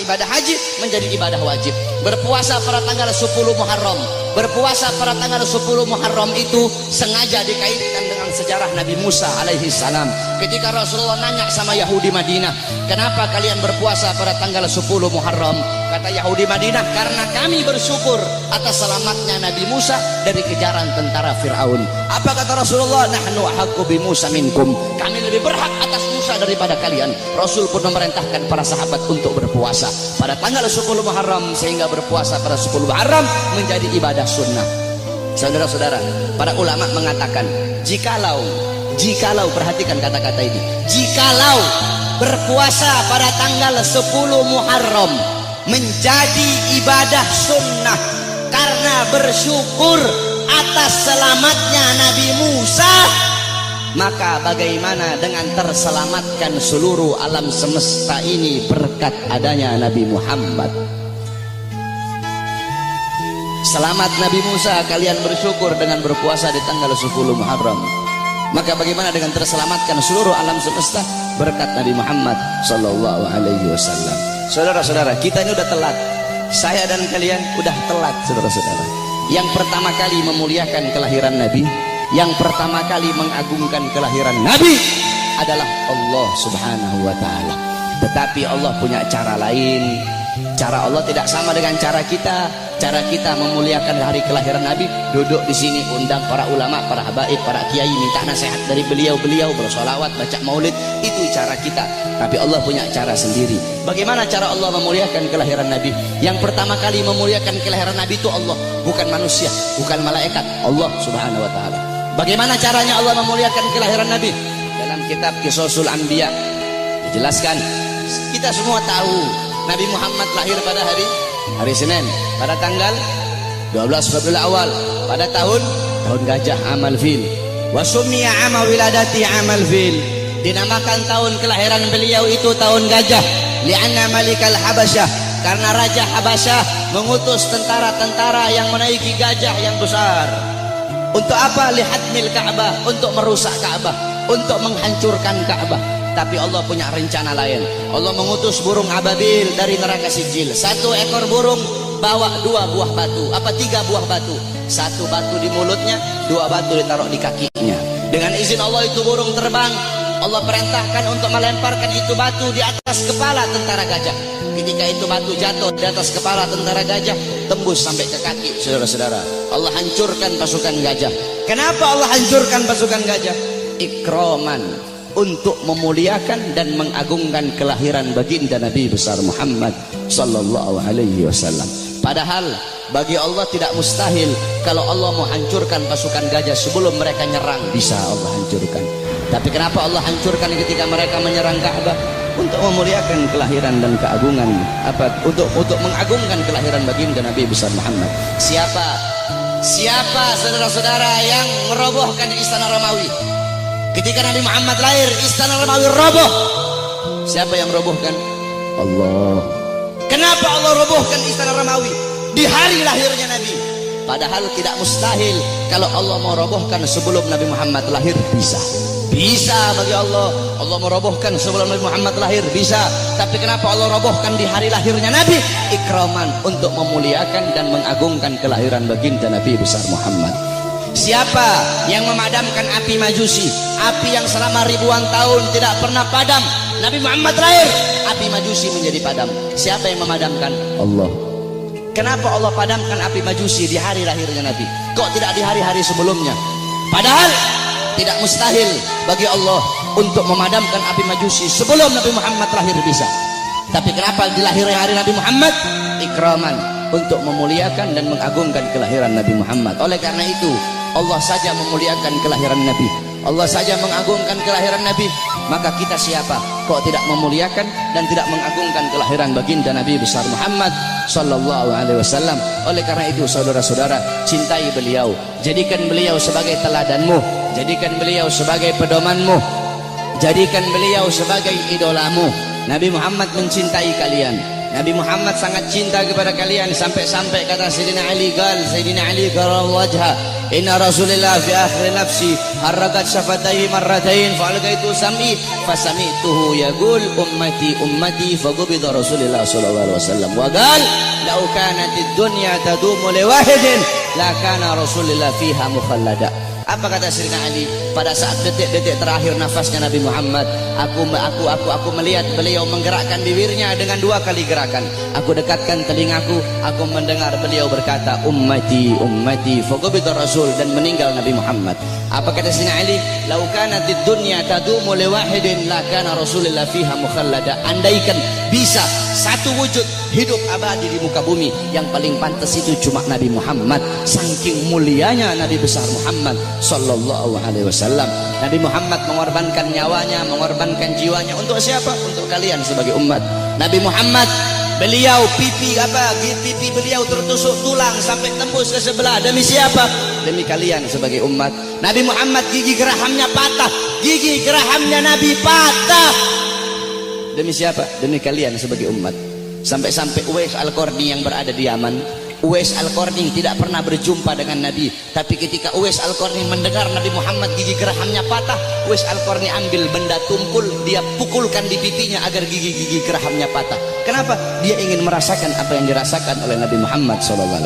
ibadah haji menjadi ibadah wajib. Berpuasa pada tanggal 10 Muharram. Berpuasa pada tanggal 10 Muharram itu sengaja dikaitkan dengan sejarah Nabi Musa alaihi salam. Ketika Rasulullah nanya sama Yahudi Madinah, kenapa kalian berpuasa pada tanggal 10 Muharram? Kata Yahudi Madinah, karena kami bersyukur atas selamatnya Nabi Musa dari kejaran tentara Fir'aun. Apa kata Rasulullah? Nahnu ahaqqu bi Musa minkum. Kami lebih berhak atas Musa daripada kalian. Rasul pun memerintahkan para sahabat untuk berpuasa pada tanggal 10 Muharram, sehingga berpuasa pada 10 Muharram menjadi ibadah sunnah. Saudara-saudara, para ulama mengatakan, jikalau perhatikan kata-kata ini, jikalau berpuasa pada tanggal 10 Muharram menjadi ibadah sunnah karena bersyukur atas selamatnya Nabi Musa, maka bagaimana dengan terselamatkan seluruh alam semesta ini berkat adanya Nabi Muhammad? Selamat Nabi Musa, kalian bersyukur dengan berpuasa di tanggal 10 Muharram.
Maka bagaimana dengan terselamatkan seluruh alam semesta berkat Nabi Muhammad sallallahu alaihi wasallam. Saudara-saudara, kita ini udah telat. Saya dan kalian udah telat, saudara-saudara. Yang pertama kali memuliakan kelahiran Nabi, yang pertama kali mengagungkan kelahiran Nabi adalah Allah Subhanahu wa taala. Tetapi Allah punya cara lain. Cara Allah tidak sama dengan cara kita. Cara kita memuliakan hari kelahiran Nabi, duduk di sini undang para ulama, para habaib, para kiai, minta nasihat dari beliau-beliau, bersolawat, baca maulid. Itu cara kita. Tapi Allah punya cara sendiri. Bagaimana cara Allah memuliakan kelahiran Nabi? Yang pertama kali memuliakan kelahiran Nabi itu Allah, bukan manusia, bukan malaikat, Allah Subhanahu wa taala. Bagaimana caranya Allah memuliakan kelahiran Nabi? Dalam kitab Qisasul Anbiya dijelaskan. Kita semua tahu Nabi Muhammad lahir pada hari Senin, pada tanggal 12 Rabiul Awal, pada tahun gajah amal fil. Wa summiya ama wiladati amal fil. Dinamakan tahun kelahiran beliau itu tahun gajah. Li'anna malikal Habasyah, karena raja Habasyah mengutus tentara-tentara yang menaiki gajah yang besar. Untuk apa? Lihadmil Ka'bah, untuk merusak Ka'bah, untuk menghancurkan Ka'bah. Tapi Allah punya rencana lain. Allah mengutus burung ababil dari neraka Sijil. Satu ekor burung bawa 2 buah batu, 3 buah batu. 1 batu di mulutnya, 2 batu ditaruh di kakinya. Dengan izin Allah itu burung terbang. Allah perintahkan untuk melemparkan itu batu di atas kepala tentara gajah. Ketika itu batu jatuh di atas kepala tentara gajah, tembus sampai ke kaki, saudara-saudara. Allah hancurkan pasukan gajah. Kenapa Allah hancurkan pasukan gajah? Ikroman, untuk memuliakan dan mengagungkan kelahiran baginda Nabi besar Muhammad sallallahu alaihi wasallam. Padahal bagi Allah tidak mustahil. Kalau Allah mau hancurkan pasukan gajah sebelum mereka nyerang, bisa Allah hancurkan. Tapi kenapa Allah hancurkan ketika mereka menyerang Ka'bah? Untuk memuliakan kelahiran dan keagungan, untuk mengagungkan kelahiran baginda Nabi besar Muhammad. Siapa saudara-saudara yang merobohkan istana Romawi? Ketika Nabi Muhammad lahir, istana Romawi roboh. Siapa yang merobohkan? Allah. Kenapa Allah robohkan istana Romawi di hari lahirnya Nabi? Padahal tidak mustahil. Kalau Allah mau robohkan sebelum Nabi Muhammad lahir, bisa. Bisa bagi Allah. Allah merobohkan sebelum Nabi Muhammad lahir, bisa. Tapi kenapa Allah robohkan di hari lahirnya Nabi? Ikraman, untuk memuliakan dan mengagungkan kelahiran baginda Nabi besar Muhammad. Siapa yang memadamkan api Majusi, api yang selama ribuan tahun tidak pernah padam? Nabi Muhammad lahir, api Majusi menjadi padam. Siapa yang memadamkan? Allah. Kenapa Allah padamkan api Majusi di hari lahirnya Nabi? Kok tidak di hari-hari sebelumnya? Padahal tidak mustahil bagi Allah untuk memadamkan api Majusi sebelum Nabi Muhammad lahir, bisa. Tapi kenapa di lahirnya hari Nabi Muhammad? Ikraman, untuk memuliakan dan mengagungkan kelahiran Nabi Muhammad. Oleh karena itu Allah saja memuliakan kelahiran Nabi, Allah saja mengagungkan kelahiran Nabi. Maka kita siapa kok tidak memuliakan dan tidak mengagungkan kelahiran baginda Nabi besar Muhammad sallallahu alaihi wasallam? Oleh karena itu saudara-saudara, cintai beliau, jadikan beliau sebagai teladanmu, jadikan beliau sebagai pedomanmu, jadikan beliau sebagai idolamu. Nabi Muhammad mencintai kalian. Nabi Muhammad sangat cinta kepada kalian, sampai-sampai kata Sayyidina Ali, Sayyidina Ali karam wajha, inna Rasulillah fi akhir nafsi harrakat syafataihi marratain fa'algaitu sam'i fasami'tuhu yaqul ummati ummati faqubida Rasulillah sallallahu alaihi wasallam wa qala law kanatid dunya tadumu li wahidin la kana Rasulillah fiha mukhallada. Apa kata Sayyidina Ali pada saat detik-detik terakhir nafasnya Nabi Muhammad? Aku melihat beliau menggerakkan bibirnya dengan 2 kali gerakan. Aku dekatkan telingaku, aku mendengar beliau berkata ummati ummati faqubida Rasul, dan meninggal Nabi Muhammad. Apa kata Sayyidina Ali? Lau kanatid dunya tadumu li wahidin la kana Rasulillah fiha mukhallada. Andaikan bisa satu wujud hidup abadi di muka bumi, yang paling pantas itu cuma Nabi Muhammad. Saking mulianya Nabi besar Muhammad sallallahu alaihi wasallam. Nabi Muhammad mengorbankan nyawanya, mengorbankan jiwanya untuk siapa? Untuk kalian sebagai umat. Nabi Muhammad, beliau pipi beliau tertusuk tulang sampai tembus ke sebelah. Demi siapa? Demi kalian sebagai umat. Nabi Muhammad gigi gerahamnya patah, gigi gerahamnya Nabi patah. Demi siapa? Demi kalian sebagai umat. Sampai-sampai Uwais Al-Qarni yang berada di Yaman,
Uwais Al-Qarni tidak pernah berjumpa dengan Nabi, tapi ketika Uwais Al-Qarni mendengar Nabi Muhammad gigi geraham patah, Uwais Al-Qarni ambil benda tumpul, dia pukulkan di pipinya agar gigi-gigi gerahamnya patah. Kenapa? Dia ingin merasakan apa yang dirasakan oleh Nabi Muhammad SAW.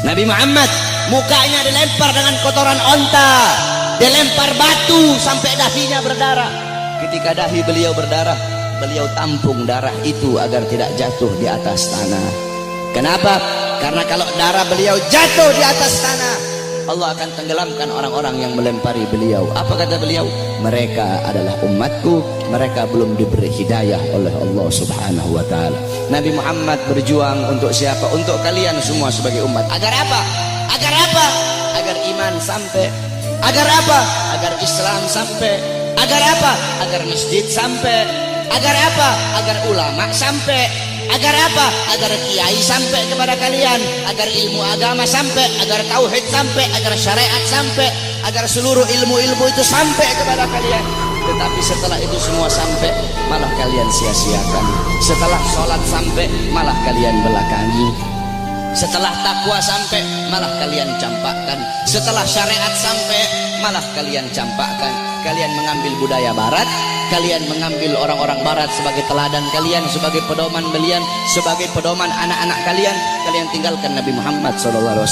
Nabi Muhammad mukanya dilempar dengan kotoran onta, dilempar batu sampai dahinya berdarah. Ketika dahi beliau berdarah, beliau tampung darah itu agar tidak jatuh di atas tanah. Kenapa? Karena kalau darah beliau jatuh di atas tanah, Allah akan tenggelamkan orang-orang yang melempari beliau. Apa kata beliau? Mereka adalah umatku, mereka belum diberi hidayah oleh Allah Subhanahu wa ta'ala. Nabi Muhammad berjuang untuk siapa? Untuk kalian semua sebagai umat. Agar apa? Agar apa? Agar iman sampai. Agar apa? Agar Islam sampai. Agar apa? Agar masjid sampai. Agar apa? Agar ulama sampai. Agar apa? Agar kiai sampai kepada kalian, agar ilmu agama sampai, agar tauhid sampai, agar syariat sampai, agar seluruh ilmu-ilmu itu sampai kepada kalian. Tetapi setelah itu semua sampai, malah kalian sia-siakan. Setelah sholat sampai, malah kalian belakangi. Setelah takwa sampai, malah kalian campakkan. Setelah syariat sampai, malah kalian campakkan. Kalian mengambil budaya barat, kalian mengambil orang-orang barat sebagai teladan kalian, sebagai pedoman kalian, sebagai pedoman anak-anak kalian. Kalian tinggalkan Nabi Muhammad SAW.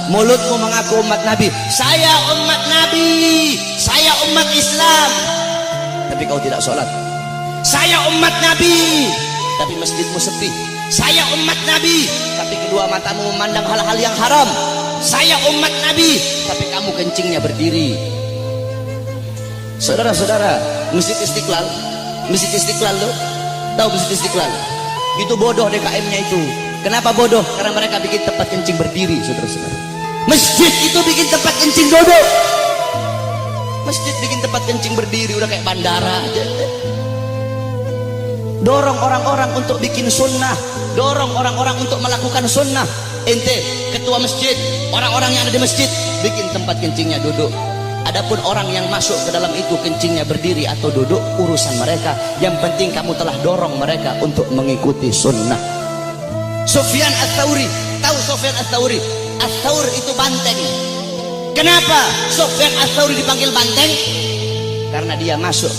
Mulutmu mengaku umat Nabi, saya umat Nabi, saya umat Islam, tapi kau tidak sholat. Saya umat Nabi, tapi masjidmu sepi. Saya umat Nabi, tapi kedua matamu memandang hal-hal yang haram. Saya umat Nabi, tapi kamu kencingnya berdiri. Saudara-saudara, Masjid Istiqlal lo, tahu Masjid Istiqlal? Itu bodoh DKM-nya itu. Kenapa bodoh? Karena mereka bikin tempat kencing berdiri, saudara-saudara. Masjid itu bikin tempat kencing duduk. Masjid bikin tempat kencing berdiri, udah kayak bandara aja. Dorong orang-orang untuk bikin sunnah, dorong orang-orang untuk melakukan sunnah. Ente ketua masjid, orang-orang yang ada di masjid bikin tempat kencingnya duduk. Adapun orang yang masuk ke dalam itu kencingnya berdiri atau duduk, urusan mereka. Yang penting kamu telah dorong mereka untuk mengikuti sunnah. Sufyan Ats-Tsauri, tahu Sufyan Ats-Tsauri? Ats-Tsaur itu banteng. Kenapa Sufyan Ats-Tsauri dipanggil banteng? Karena dia masuk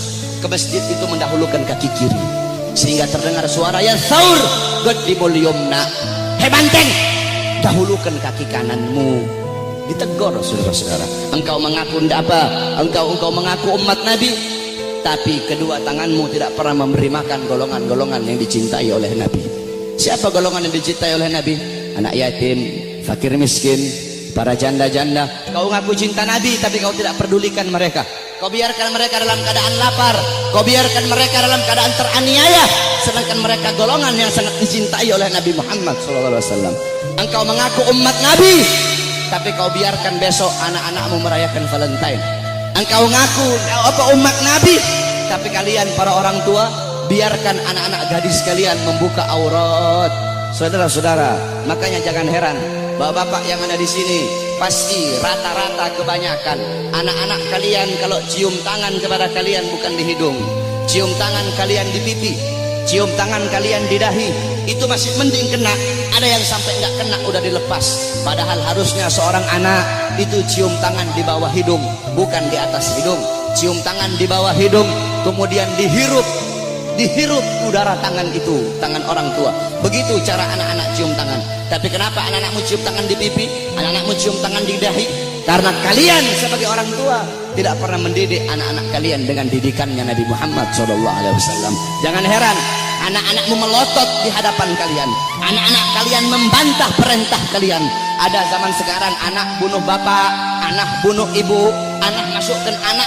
ke masjid itu mendahulukan kaki kiri, sehingga terdengar suara ya Tsaur qaddimul yumna. Hei banteng, dahulukan kaki kananmu. Ditegur saudara-saudara. Engkau mengaku apa? Engkau mengaku umat Nabi, tapi kedua tanganmu tidak pernah memberi makan golongan-golongan yang dicintai oleh Nabi. Siapa golongan yang dicintai oleh Nabi? Anak yatim, fakir miskin, para janda-janda. Kau ngaku cinta Nabi, tapi kau tidak pedulikan mereka. Kau biarkan mereka dalam keadaan lapar, kau biarkan mereka dalam keadaan teraniaya, sedangkan mereka golongan yang sangat dicintai oleh Nabi Muhammad SAW. Engkau mengaku umat Nabi, tapi kau biarkan besok anak-anakmu merayakan Valentine. Engkau ngaku umat Nabi, tapi kalian para orang tua biarkan anak-anak gadis kalian membuka aurat. Saudara-saudara, makanya jangan heran bapak-bapak yang ada di sini, pasti rata-rata kebanyakan anak-anak kalian kalau cium tangan kepada kalian bukan di hidung, cium tangan kalian di pipi, cium tangan kalian di dahi, itu masih mending kena. Ada yang sampai nggak kena udah dilepas. Padahal harusnya seorang anak itu cium tangan di bawah hidung, bukan di atas hidung. Cium tangan di bawah hidung, kemudian dihirup udara tangan itu, tangan orang tua. Begitu cara anak-anak cium tangan. Tapi kenapa anak-anakmu cium tangan di pipi, anak-anakmu cium tangan di dahi? Karena kalian sebagai orang tua tidak pernah mendidik anak-anak kalian dengan didikannya Nabi Muhammad SAW. Jangan heran anak-anakmu melotot di hadapan kalian, anak-anak kalian membantah perintah kalian. Ada zaman sekarang anak bunuh bapak, anak bunuh ibu, anak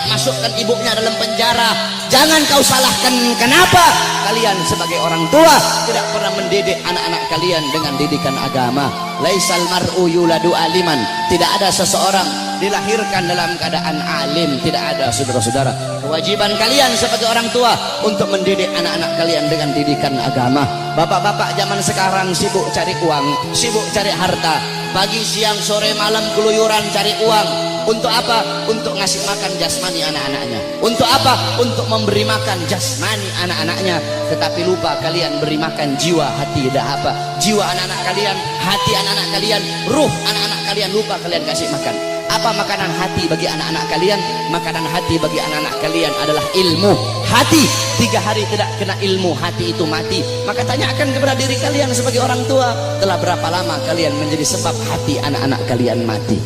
masukkan ibunya dalam penjara. Jangan kau salahkan kenapa kalian sebagai orang tua tidak pernah mendidik anak-anak kalian dengan didikan agama. Laisal mar'u yuladu aliman, tidak ada seseorang dilahirkan dalam keadaan alim, tidak ada. Saudara-saudara, kewajiban kalian sebagai orang tua untuk mendidik anak-anak kalian dengan didikan agama. Bapak-bapak zaman sekarang sibuk cari uang, sibuk cari harta, pagi siang sore malam keluyuran cari uang. Untuk apa? Untuk ngasih makan jasmani anak-anaknya. Untuk apa? Untuk memberi makan jasmani anak-anaknya. Tetapi lupa kalian beri makan jiwa, hati, dah apa? Jiwa anak-anak kalian, hati anak-anak kalian, ruh anak-anak kalian, lupa kalian kasih makan. Apa makanan hati bagi anak-anak kalian? Makanan hati bagi anak-anak kalian adalah ilmu hati. 3 hari tidak kena ilmu hati itu mati. Maka tanyakan kepada diri kalian sebagai orang tua, telah berapa lama kalian menjadi sebab hati anak-anak kalian mati?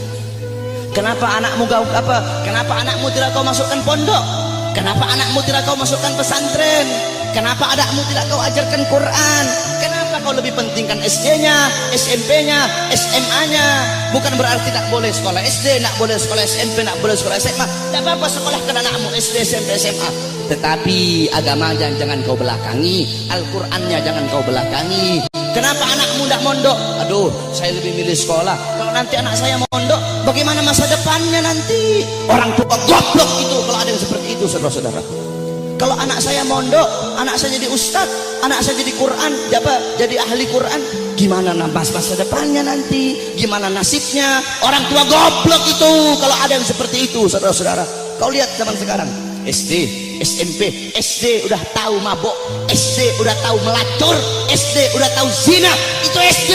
Kenapa anakmu Kenapa anakmu tidak kau masukkan pondok? Kenapa anakmu tidak kau masukkan pesantren? Kenapa anakmu tidak kau ajarkan Quran? Kenapa kau lebih pentingkan SD-nya, SMP-nya, SMA-nya? Bukan berarti tak boleh sekolah SD, tak boleh sekolah SMP, tak boleh sekolah SMA. Tak apa-apa sekolahkan anakmu SD, SMP, SMA. Tetapi agama jangan kau belakangi, Al-Qurannya jangan kau belakangi. Kenapa anakmu tidak mondok? Aduh, saya lebih milih sekolah. Kalau nanti anak saya mondok, bagaimana masa depannya nanti? Orang tua goblok itu kalau ada yang seperti itu, saudara-saudara. Kalau anak saya mondok, anak saya jadi ustad, anak saya jadi Quran, jadi ahli Quran, gimana masa depannya nanti? Gimana nasibnya? Orang tua goblok itu kalau ada yang seperti itu, saudara-saudara. Kau lihat zaman sekarang, SD, SMP, SD udah tahu mabok, SD udah tahu melacur, SD udah tahu zina. Itu SD.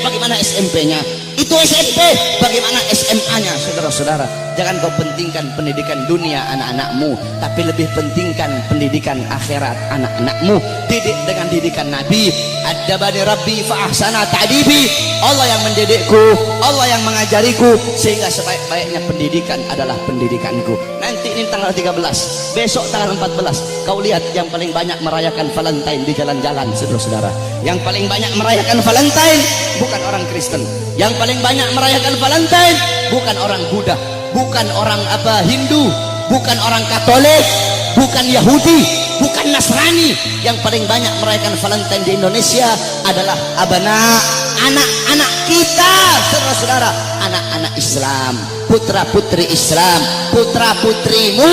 Bagaimana SMP-nya? Itu SMP. Bagaimana SMA-nya? Saudara-saudara, jangan kau pentingkan pendidikan dunia anak-anakmu, tapi lebih pentingkan pendidikan akhirat anak-anakmu. Didik dengan didikan Nabi. Adabani Rabbi fa ahsana ta'dibi. Allah yang mendidikku, Allah yang mengajariku, sehingga sebaik-baiknya pendidikan adalah pendidikanku. Nanti ini tanggal 13, besok tanggal 14, kau lihat yang paling banyak merayakan Valentine di jalan-jalan, saudara-saudara. Yang paling banyak merayakan Valentine bukan orang Kristen. Yang paling banyak merayakan Valentine bukan orang Buddha, bukan orang Hindu, bukan orang Katolik, bukan Yahudi, bukan Nasrani. Yang paling banyak merayakan Valentine di Indonesia adalah anak-anak kita, saudara-saudara, anak-anak Islam, putra-putri Islam, putra-putrimu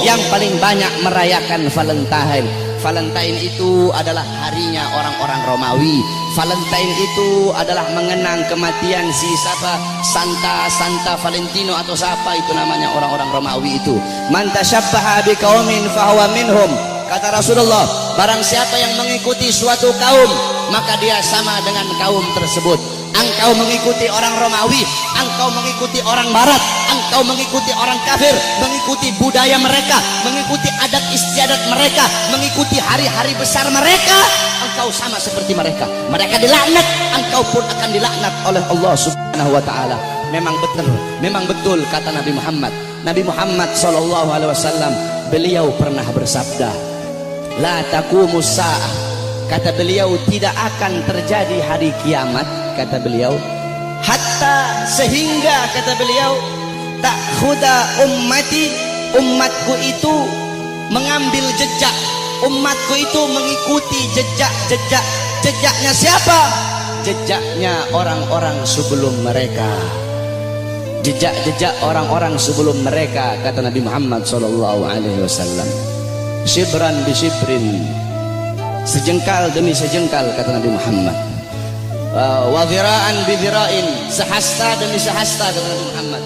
yang paling banyak merayakan Valentine. Valentine itu adalah harinya orang-orang Romawi. Valentine itu adalah mengenang kematian si Santa Valentino atau siapa itu namanya orang-orang Romawi itu. Man tasyabbaha biqaumin fahuwa minhum. Kata Rasulullah, barang siapa yang mengikuti suatu kaum, maka dia sama dengan kaum tersebut. Engkau mengikuti orang Romawi, engkau mengikuti orang Barat, engkau mengikuti orang kafir, mengikuti budaya mereka, mengikuti adat istiadat mereka, mengikuti hari-hari besar mereka, engkau sama seperti mereka. Mereka dilaknat, engkau pun akan dilaknat oleh Allah Subhanahu wa taala. Memang betul kata Nabi Muhammad. Nabi Muhammad sallallahu alaihi wasallam, beliau pernah bersabda, la taqumus saah. Kata beliau, tidak akan terjadi hari kiamat, kata beliau, hatta sehingga kata beliau, ta'khuda ummati, umatku itu mengambil jejak, umatku itu mengikuti jejaknya siapa? Jejaknya orang-orang sebelum mereka. Jejak orang-orang sebelum mereka, kata Nabi Muhammad sallallahu alaihi wasallam. Shibran bi shibrin, sejengkal demi sejengkal, kata Nabi Muhammad. Wa dhira'an bi dhira'in, sehasta demi sehasta, kata Nabi Muhammad.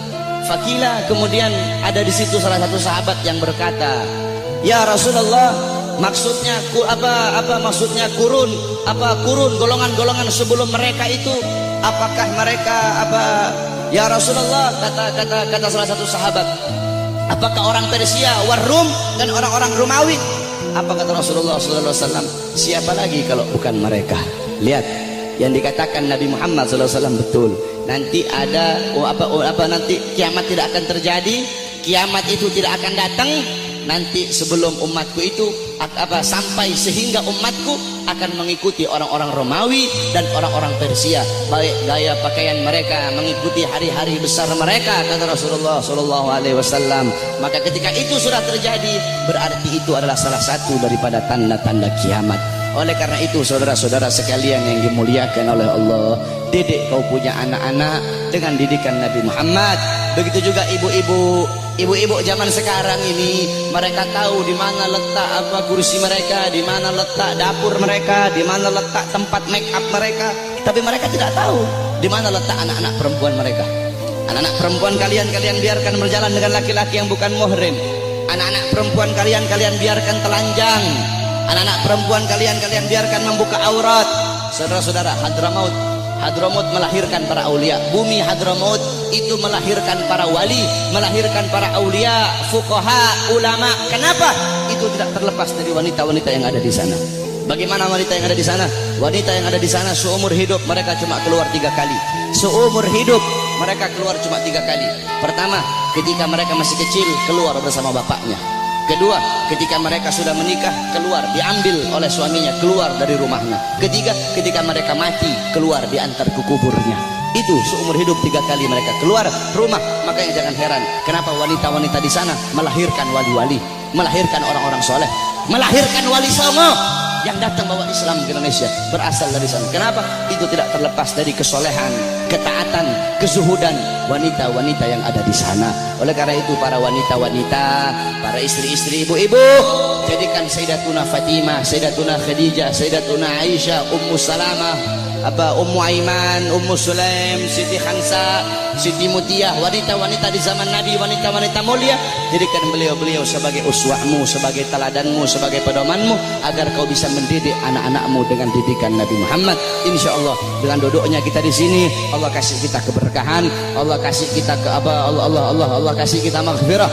Fakila, kemudian ada di situ salah satu sahabat yang berkata, ya Rasulullah, maksudnya apa maksudnya kurun golongan-golongan sebelum mereka itu, apakah mereka ya Rasulullah, kata salah satu sahabat, apakah orang Persia, Warum, dan orang-orang Romawi? Apa kata Rasulullah SAW? Siapa lagi kalau bukan mereka? Lihat, yang dikatakan Nabi Muhammad SAW betul. Nanti ada nanti kiamat tidak akan terjadi, kiamat itu tidak akan datang. Nanti sebelum umatku itu sampai sehingga umatku akan mengikuti orang-orang Romawi dan orang-orang Persia, baik gaya pakaian mereka, mengikuti hari-hari besar mereka, kata Rasulullah sallallahu alaihi wasallam. Maka ketika itu sudah terjadi, berarti itu adalah salah satu daripada tanda-tanda kiamat. Oleh karena itu, saudara-saudara sekalian yang dimuliakan oleh Allah, didik kau punya anak-anak dengan didikan Nabi Muhammad. Begitu juga ibu-ibu zaman sekarang ini, mereka tahu di mana letak kursi mereka, di mana letak dapur mereka, di mana letak tempat make up mereka, tapi mereka tidak tahu di mana letak anak-anak perempuan mereka. Anak-anak perempuan kalian biarkan berjalan dengan laki-laki yang bukan muhrim. Anak-anak perempuan kalian biarkan telanjang. Anak-anak perempuan kalian biarkan membuka aurat. Saudara-saudara, Hadramaut melahirkan para aulia. Bumi Hadramaut itu melahirkan para wali, melahirkan para aulia, fuqaha, ulama. Kenapa? Itu tidak terlepas dari wanita-wanita yang ada di sana. Bagaimana wanita yang ada di sana? Wanita yang ada di sana seumur hidup mereka cuma keluar 3 kali. Seumur hidup mereka keluar cuma 3 kali. Pertama, ketika mereka masih kecil keluar bersama bapaknya. Kedua, ketika mereka sudah menikah keluar, diambil oleh suaminya, keluar dari rumahnya. Ketiga, ketika mereka mati keluar, diantar ke kuburnya. Itu seumur hidup 3 kali mereka keluar rumah. Makanya jangan heran kenapa wanita-wanita di sana melahirkan wali-wali, melahirkan orang-orang soleh, melahirkan wali songo yang datang bawa Islam ke Indonesia berasal dari sana. Kenapa? Itu tidak terlepas dari kesolehan, ketaatan, kezuhudan wanita-wanita yang ada di sana. Oleh karena itu para wanita-wanita, para istri-istri, ibu-ibu, jadikan Sayyidatuna Fatimah, Sayyidatuna Khadijah, Sayyidatuna Aisyah, Ummu Salamah, Ummu Aiman, Ummu Sulaim, Siti Khansa, Siti Mutiyah, wanita-wanita di zaman Nabi, wanita-wanita mulia. Jadikan beliau-beliau sebagai uswahmu, sebagai teladanmu, sebagai pedomanmu, agar kau bisa mendidik anak-anakmu dengan didikan Nabi Muhammad. Insya Allah dengan duduknya kita di sini, Allah kasih kita keberkahan, Allah kasih kita Allah kasih kita maghfirah,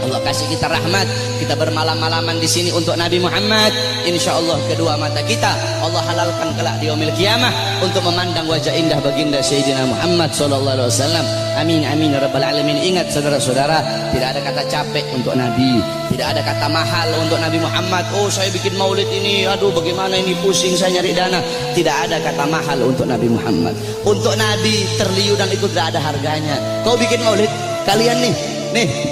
Allah kasih kita rahmat. Kita bermalam-malaman di sini untuk Nabi Muhammad. Insya Allah kedua mata kita Allah halalkan kelak di yaumil qiyamah untuk memandang wajah indah baginda Sayyidina Muhammad sallallahu alaihi wasallam. Amin amin ya rabbal alamin. Ingat saudara-saudara, tidak ada kata capek untuk Nabi, tidak ada kata mahal untuk Nabi Muhammad. Oh saya bikin maulid ini, aduh bagaimana ini, pusing saya nyari dana. Tidak ada kata mahal untuk Nabi Muhammad. Untuk Nabi terliudan itu tidak ada harganya. Kau bikin maulid, kalian nih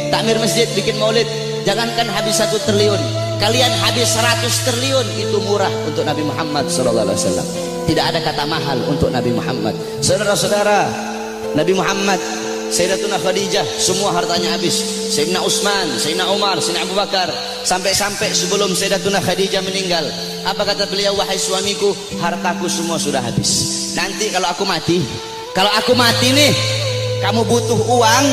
takmir masjid bikin maulid, jangankan habis 1 triliun, kalian habis 100 triliun, itu murah untuk Nabi Muhammad sallallahu alaihi wasallam. Tidak ada kata mahal untuk Nabi Muhammad. Saudara-saudara, Nabi Muhammad, Sayyidatuna Khadijah semua hartanya habis. Sayyidina Utsman, Sayyidina Umar, Sayyidina Abu Bakar, sampai sebelum Sayyidatuna Khadijah meninggal, apa kata beliau? Wahai suamiku, hartaku semua sudah habis. Nanti kalau aku mati nih, kamu butuh uang,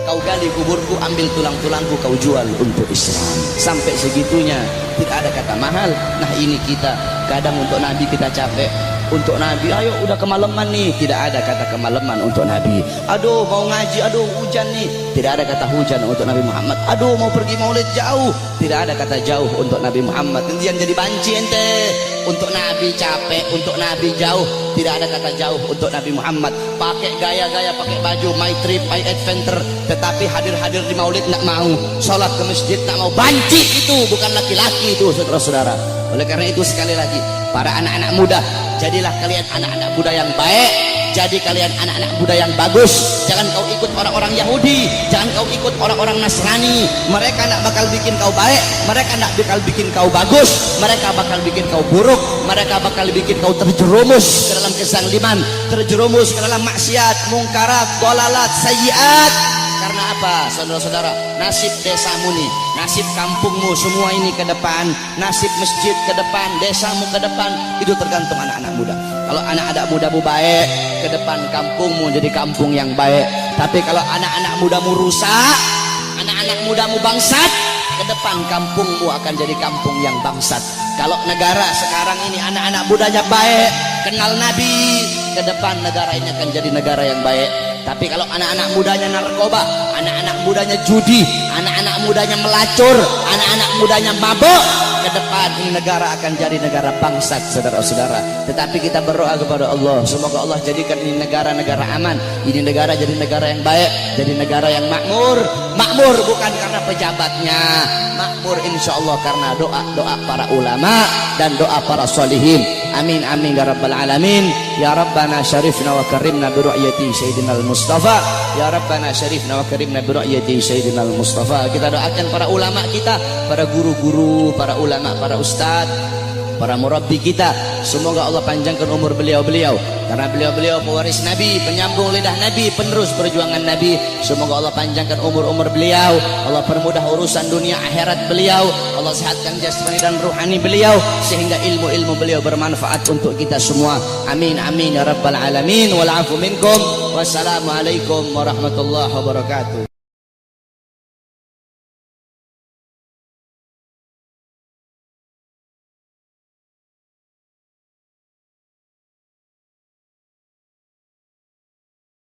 kau gali kuburku, ambil tulang-tulangku, kau jual untuk Islam. Sampai segitunya tidak ada kata mahal. Nah ini kita kadang untuk Nabi kita capek, untuk Nabi ayo udah kemalaman nih, tidak ada kata kemalaman untuk Nabi. Aduh mau ngaji, aduh hujan nih, tidak ada kata hujan untuk Nabi Muhammad. Aduh mau pergi maulid jauh, tidak ada kata jauh untuk Nabi Muhammad. Kemudian jadi banci ente, untuk Nabi capek, untuk Nabi jauh, tidak ada kata jauh untuk Nabi Muhammad. Pakai gaya-gaya, pakai baju my trip, my adventure, tetapi hadir di maulid nak mau, sholat ke masjid nak mau. Banci itu, bukan laki-laki itu saudara-saudara. Oleh karena itu sekali lagi, para anak-anak muda, jadilah kalian anak-anak muda yang baik, jadi kalian anak-anak muda yang bagus. Jangan kau ikut orang-orang Yahudi, jangan kau ikut orang-orang Nasrani. Mereka nak bakal bikin kau baik, mereka nak bakal bikin kau bagus, mereka bakal bikin kau buruk, mereka bakal bikin kau terjerumus ke dalam kezaliman, terjerumus ke dalam maksiat, mungkarat, dhalalat, sayyiat. Karena apa saudara-saudara? Nasib desamu nih, nasib kampungmu semua ini ke depan, nasib masjid ke depan, desamu ke depan, itu tergantung anak-anak muda. Kalau anak-anak mudamu baik, ke depan kampungmu jadi kampung yang baik. Tapi kalau anak-anak mudamu rusak, anak-anak mudamu bangsat, ke depan kampungmu akan jadi kampung yang bangsat. Kalau negara sekarang ini anak-anak mudanya baik, kenal Nabi, ke depan negara ini akan jadi negara yang baik. Tapi kalau anak-anak mudanya narkoba, anak-anak mudanya judi, anak-anak mudanya melacur, anak-anak mudanya mabuk, ke depan ini negara akan jadi negara bangsat saudara-saudara. Tetapi kita berdoa kepada Allah, semoga Allah jadikan ini negara-negara aman, ini negara jadi negara yang baik, jadi negara yang makmur. Makmur bukan karena pejabatnya, makmur insya Allah karena doa-doa para ulama dan doa para solihin. Amin amin ya rabbal alamin. Ya Rabbana syarifna wa karimna bi ru'yati Sayyidina al-Mustafa. Ya Rabbana syarifna wa karimna bi ru'yati Sayyidina al-Mustafa. Kita doakan para ulama kita, para guru-guru, para ulama, para ustadz,
para murabbi kita. Semoga Allah panjangkan umur beliau-beliau, karena beliau-beliau pewaris Nabi, penyambung lidah Nabi, penerus perjuangan Nabi. Semoga Allah panjangkan umur-umur beliau, Allah permudah urusan dunia akhirat beliau, Allah sehatkan jasmani dan ruhani beliau, sehingga ilmu-ilmu beliau bermanfaat untuk kita semua. Amin amin ya rabbal alamin. Wal afu minkum. Wassalamualaikum warahmatullahi wabarakatuh.